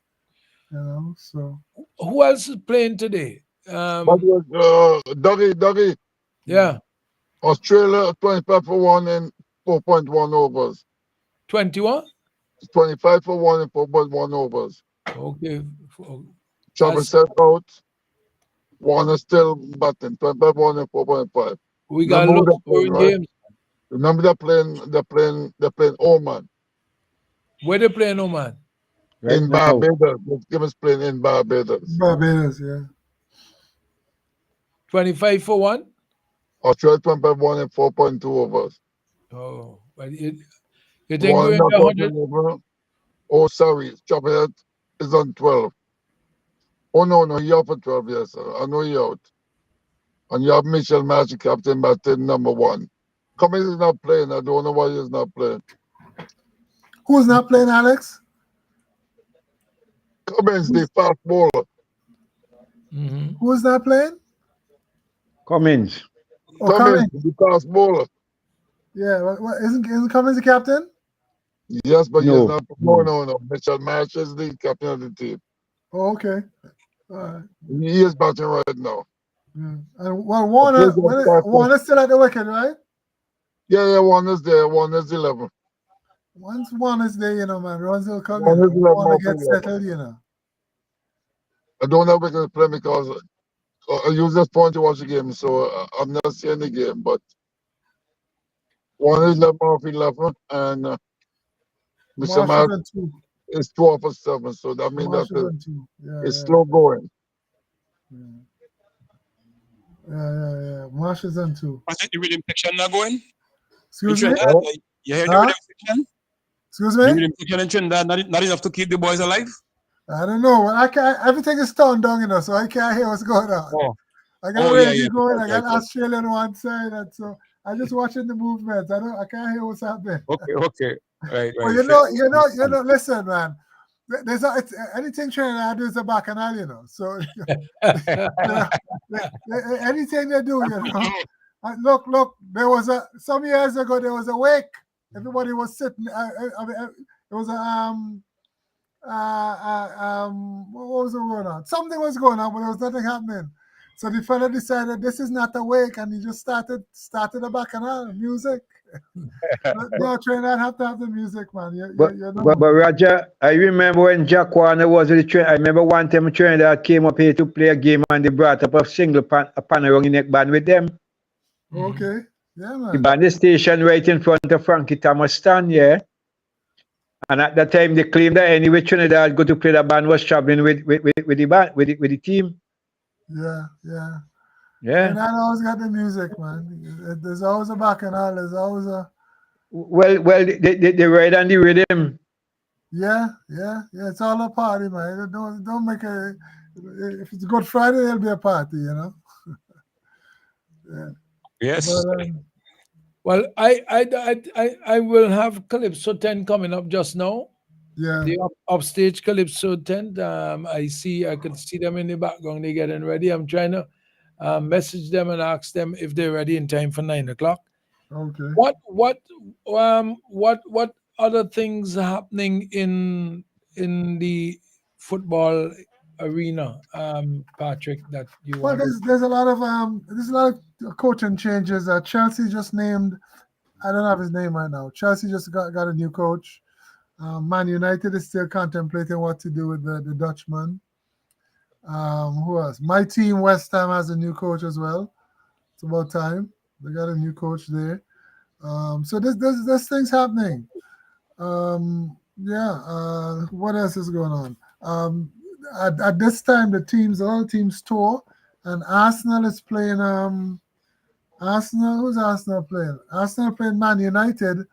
So who else is playing today? Dougie. Yeah. Australia 25-1 and 4.1 overs. 21? 25-1 and 4.1 overs. Okay. Travis set out. Warner still batting 25-1 and 4.5. We got low scoring games. Remember they're playing Oman. Where they playing Oman? In Barbados. This game is playing in Barbados. Barbados, yeah. 25-1? Australia 25-1 and 4.2 overs. Oh, but you think we're in the 100? Oh, sorry. Chopper is on 12. Oh, no, he out for 12, yes, sir. I know he out. And you have Mitchell Magic, captain, batting number 1. Cummins is not playing. I don't know why he's not playing. Who's not playing, Alex? Cummins, the fast bowler. Mm-hmm. Who's not playing? Cummins. Oh, Cummins, the fast bowler. Yeah, isn't Cummins the captain? Yes, but No. he's not. No. Mitchell Marsh is the captain of the team. Oh, okay. All right. He is batting right now. Yeah. And Warner's still at the wicket, right? Yeah, Warner's there. Warner's 11. Once Warner's there, man, runs will come Warner's in. 11 Warner off gets the settled, I don't have wicket to play because I use this phone to watch the game, so I'm not seeing the game. But Warner's 11 off 11, and Mr. Marsh is 12 for 7, so that means that it's slow going. Yeah. Marsh is on 2. Was it the rhythm section not going? Excuse me? You hear the rhythm section? Excuse me? The rhythm section in Trinidad not enough to keep the boys alive? I don't know. I can't. Everything is toned down, so I can't hear what's going on. Oh. I got Wales going. I got Australia on one side, and so I just watching the movements. I can't hear what's happening. Okay. Right. Well, you know. Listen, man. There's anything Trinidad do is a bacchanal, So anything they do, Look. There was some years ago. There was a wake. Everybody was sitting. It was what was going on? Something was going on, but there was nothing happening. So the fella decided this is not a wake, and he just started a bacchanal music. No, Trinidad have to have the music, man. But Roger, I remember when Jack Warner was with the train. I remember one time Trinidad came up here to play a game, and they brought up a single a panoramic neck band with them. Okay, yeah, man. The band station right in front of Frankie Thomas stand, yeah. And at that time, they claimed that anyway Trinidad go to play, the band was traveling with the band, with the team. Yeah. Yeah. And I always got the music, man. There's always a bacchanal. There's always a. Well, they ride on the rhythm. Yeah. It's all a party, man. Don't make a. If it's Good Friday, there'll be a party, Yeah. Yes. But, well, I will have Calypso 10 coming up just now. Yeah. The upstage Calypso 10. I can see them in the background. They're getting ready. I'm trying to message them and ask them if they're ready in time for 9 o'clock. Okay. What other things are happening in the football arena, Patrick? That you well, want? there's a lot of coaching changes. Chelsea just named. I don't have his name right now. Chelsea just got a new coach. Man United is still contemplating what to do with the Dutchman. Who else? My team, West Ham, has a new coach as well. It's about time. They got a new coach there. So there's things happening. What else is going on? At this time, all the teams tour and Arsenal is playing Arsenal. Who's Arsenal playing? Arsenal playing Man United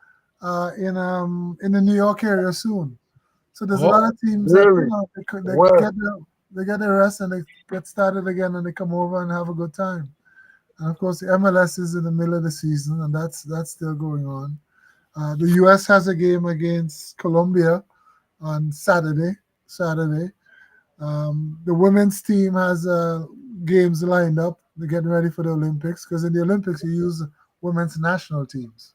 in the New York area soon. So there's a lot of teams that Really? they get the rest and they get started again and they come over and have a good time. And of course, the MLS is in the middle of the season and that's still going on. The US has a game against Colombia on Saturday. The women's team has games lined up. They're getting ready for the Olympics because in the Olympics you use women's national teams,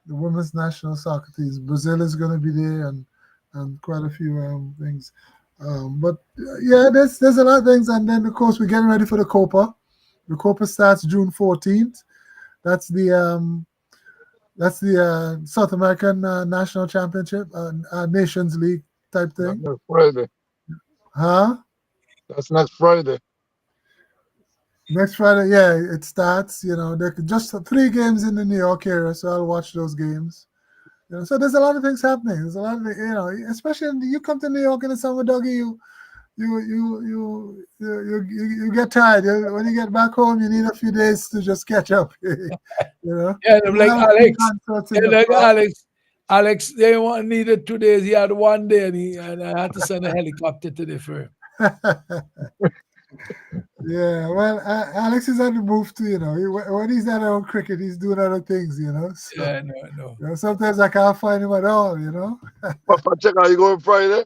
the women's national soccer teams. Brazil is going to be there and quite a few things. But yeah, there's a lot of things. And then of course we're getting ready for the Copa. The Copa starts June 14th. That's the South American National Championship, Nations League type thing. That's Friday. Huh? That's next Friday. Next Friday, yeah, it starts. There just 3 games in the New York area, so I'll watch those games. So there's a lot of things happening. There's a lot of especially you come to New York in the summer, Dougie, you get tired. When you get back home, you need a few days to just catch up. Yeah, like Alex, they needed 2 days. He had 1 day, and I had to send a helicopter today for him. Yeah, well, Alex is on the move too. When he's not on cricket, he's doing other things. So, yeah, no. Sometimes I can't find him at all. Papa, check, are you going Friday?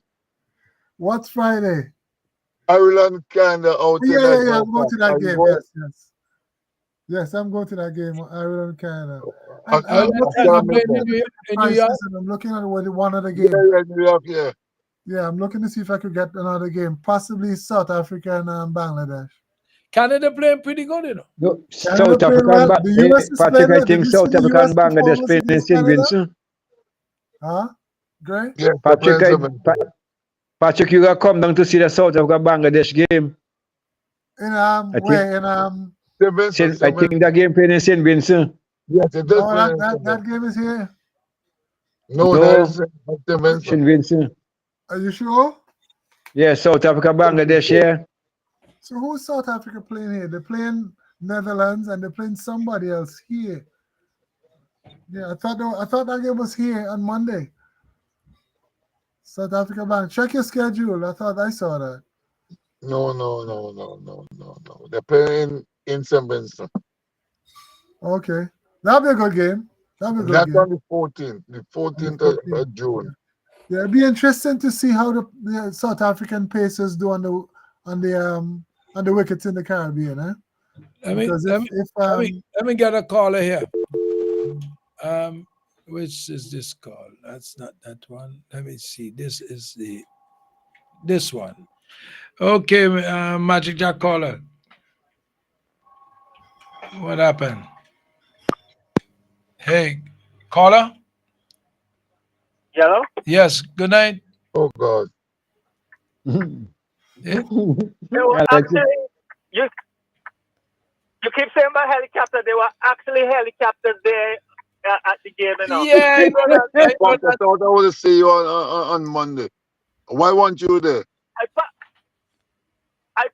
What's Friday? Ireland, Canada out. Yeah, I'm going to that game. Yes, I'm going to that game. Ireland, Canada. I'm looking at one of the games. Yeah, New York, yeah. Yeah, I'm looking to see if I could get another game, possibly South Africa and Bangladesh. Canada playing pretty good, South Africa, Patrick, I think South Africa and Bangladesh playing in St. Vincent. Huh? Great. Yeah, Patrick, you gotta come down to see the South Africa Bangladesh game. I think that game playing in St. Vincent. Yes, it does. That game is here. No, that is St. Vincent. Are you sure? Yeah, South Africa, Bangladesh, yeah. So who's South Africa playing here? They're playing Netherlands and they're playing somebody else here. Yeah, I thought that game was here on Monday. South Africa Bank. Check your schedule. I thought I saw that. No. They're playing in St. Vincent. Okay. That'll be a good game. That's on the 14th. The 14th of June. Yeah, it'd be interesting to see how the South African Pacers do on the wickets in the Caribbean, eh? Let me get a caller here. Which is this call? That's not that one. Let me see. This is this one. Okay, Magic Jack caller. What happened? Hey, caller? Hello? Yes, good night. Oh, God. Yeah. Actually, you keep saying about helicopter. There were actually helicopters there at the game. Yeah, I want to see you on Monday. Why weren't you there? I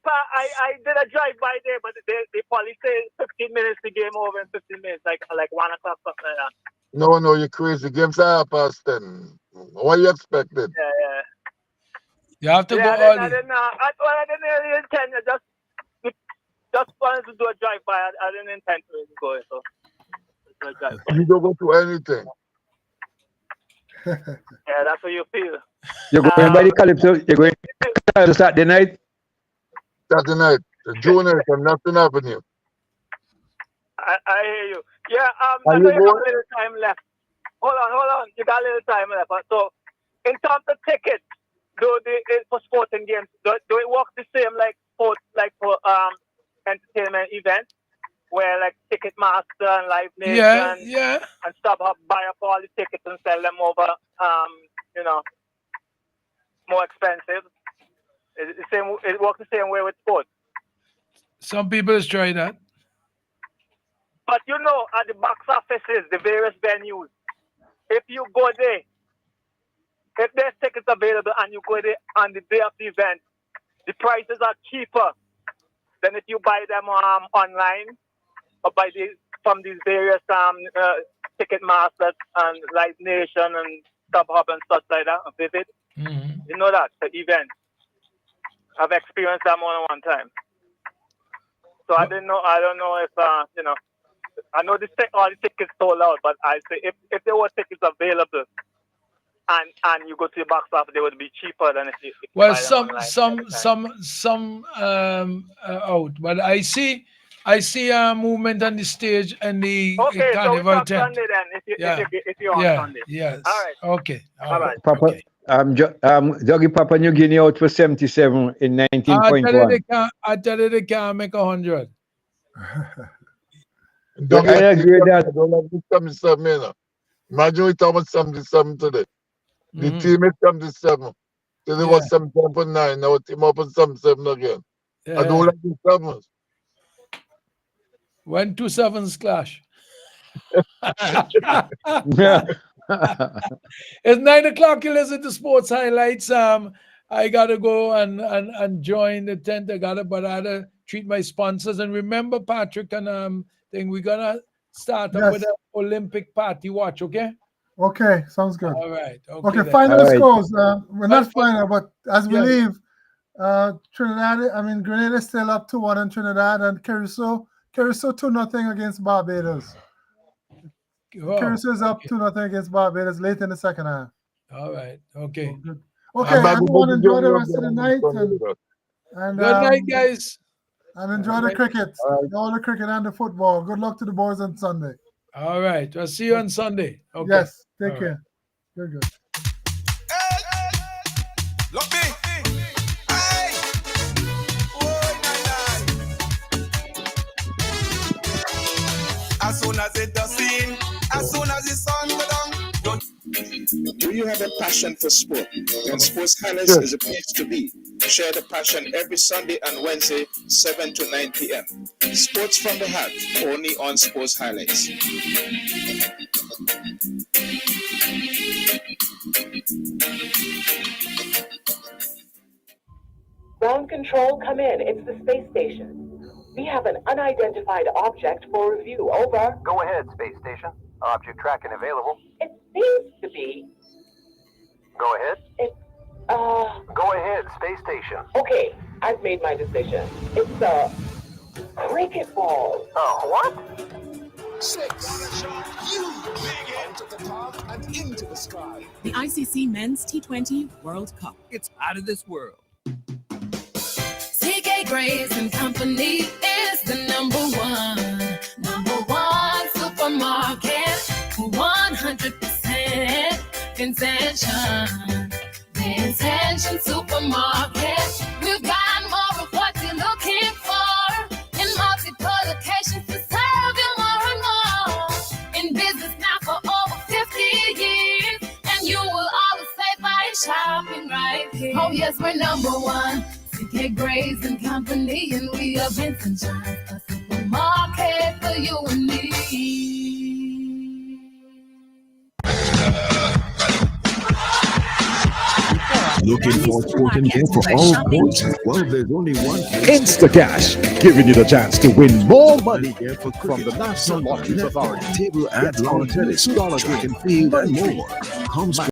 did a drive by there, but they probably say 15 minutes the game over in 15 minutes, like 1 o'clock, something like that. No, you're crazy. Game's 10:30. What you expected? Yeah. You have to go early. I didn't really intend. Just wanted to do a drive by. I didn't intend to go. So you don't go to anything. Yeah, that's what you feel. You're going by the Calypso. You're going to Saturday night. Saturday night. The juniors and nothing happening. I hear you. Yeah. Are I you know you got going? a little time left. Hold on. You got a little time left. So, in terms of tickets, for sporting games, do it work the same like for entertainment events where like Ticketmaster and Live Nation and stuff buy up all the tickets and sell them over more expensive? It works the same way with sports. Some people has tried that. But at the box offices, the various venues, if you go there, if there's tickets available and you go there on the day of the event, the prices are cheaper Then if you buy them online or from these various ticket masters and Live Nation and StubHub and stuff like that, Vivid, you know that the event. I've experienced that more than one time. So I don't know if you know. I know all the tickets sold out, but I say if there were tickets available and you go to the box office, they would be cheaper than if you Well, buy them online. some out, but I see a movement on the stage and the Okay, so carnival it's on tent. Sunday then. If you're on Yeah, Sunday. yes. All right. Okay. All right. Papa, Dougie Papua New Guinea out for 77 in 19.1. I tell you they can't make 100. Don't I agree with that. don't like this 77, you know. Imagine we talking about 77 today. The team is 77. So they was 77.9. Now team up on 77 again. I don't like the 7s. When 2 sevens clash. It's 9 o'clock. You listen to sports highlights. I gotta go and join the tent. I gotta treat my sponsors. And remember, Patrick, and we're gonna start up with an Olympic party watch, okay? Okay, sounds good. All right. Okay, final scores. We're not final, but as we leave, Grenada is still up 2-1 in Trinidad, and Curacao 2-0 against Barbados. Curacao is up 2-0 against Barbados late in the second half. All right. Okay. Okay, everyone enjoy the rest of the night. And good night, guys. And enjoy the cricket. All the cricket and the football. Good luck to the boys on Sunday. All right. I'll see you on Sunday. Okay. Yes. Take All care. You're good. Look me. As soon as it does in, as soon as the sun go down. Do you have a passion for sport? Then Sports Highlights is a place to be. Share the passion every Sunday and Wednesday, 7 to 9 p.m. Sports from the heart, only on Sports Highlights. Ground control, come in. It's the space station. We have an unidentified object for review. Over. Go ahead, space station. Object tracking available. It seems to be. Go ahead. Go ahead, space station. Okay, I've made my decision. It's a cricket ball. What? 6. You big out of the top and into the sky. The ICC Men's T20 World Cup. It's out of this world. CK Graves and Company is the number one supermarket for 100% intention. The Intention Supermarket. We've got more of what you're looking for in multiple locations to serve you more and more. In business now for over 50 years, and you will always save by shopping right here. Oh yes, we're number one. CK Graves and Company, and we are Vincent Johns, a supermarket for you and me. Looking for sport and gear for all sports? Well, there's only one place. Instacash, giving you the chance to win more money from the National Lotteries Authority. Table and lawn tennis, track and field and more.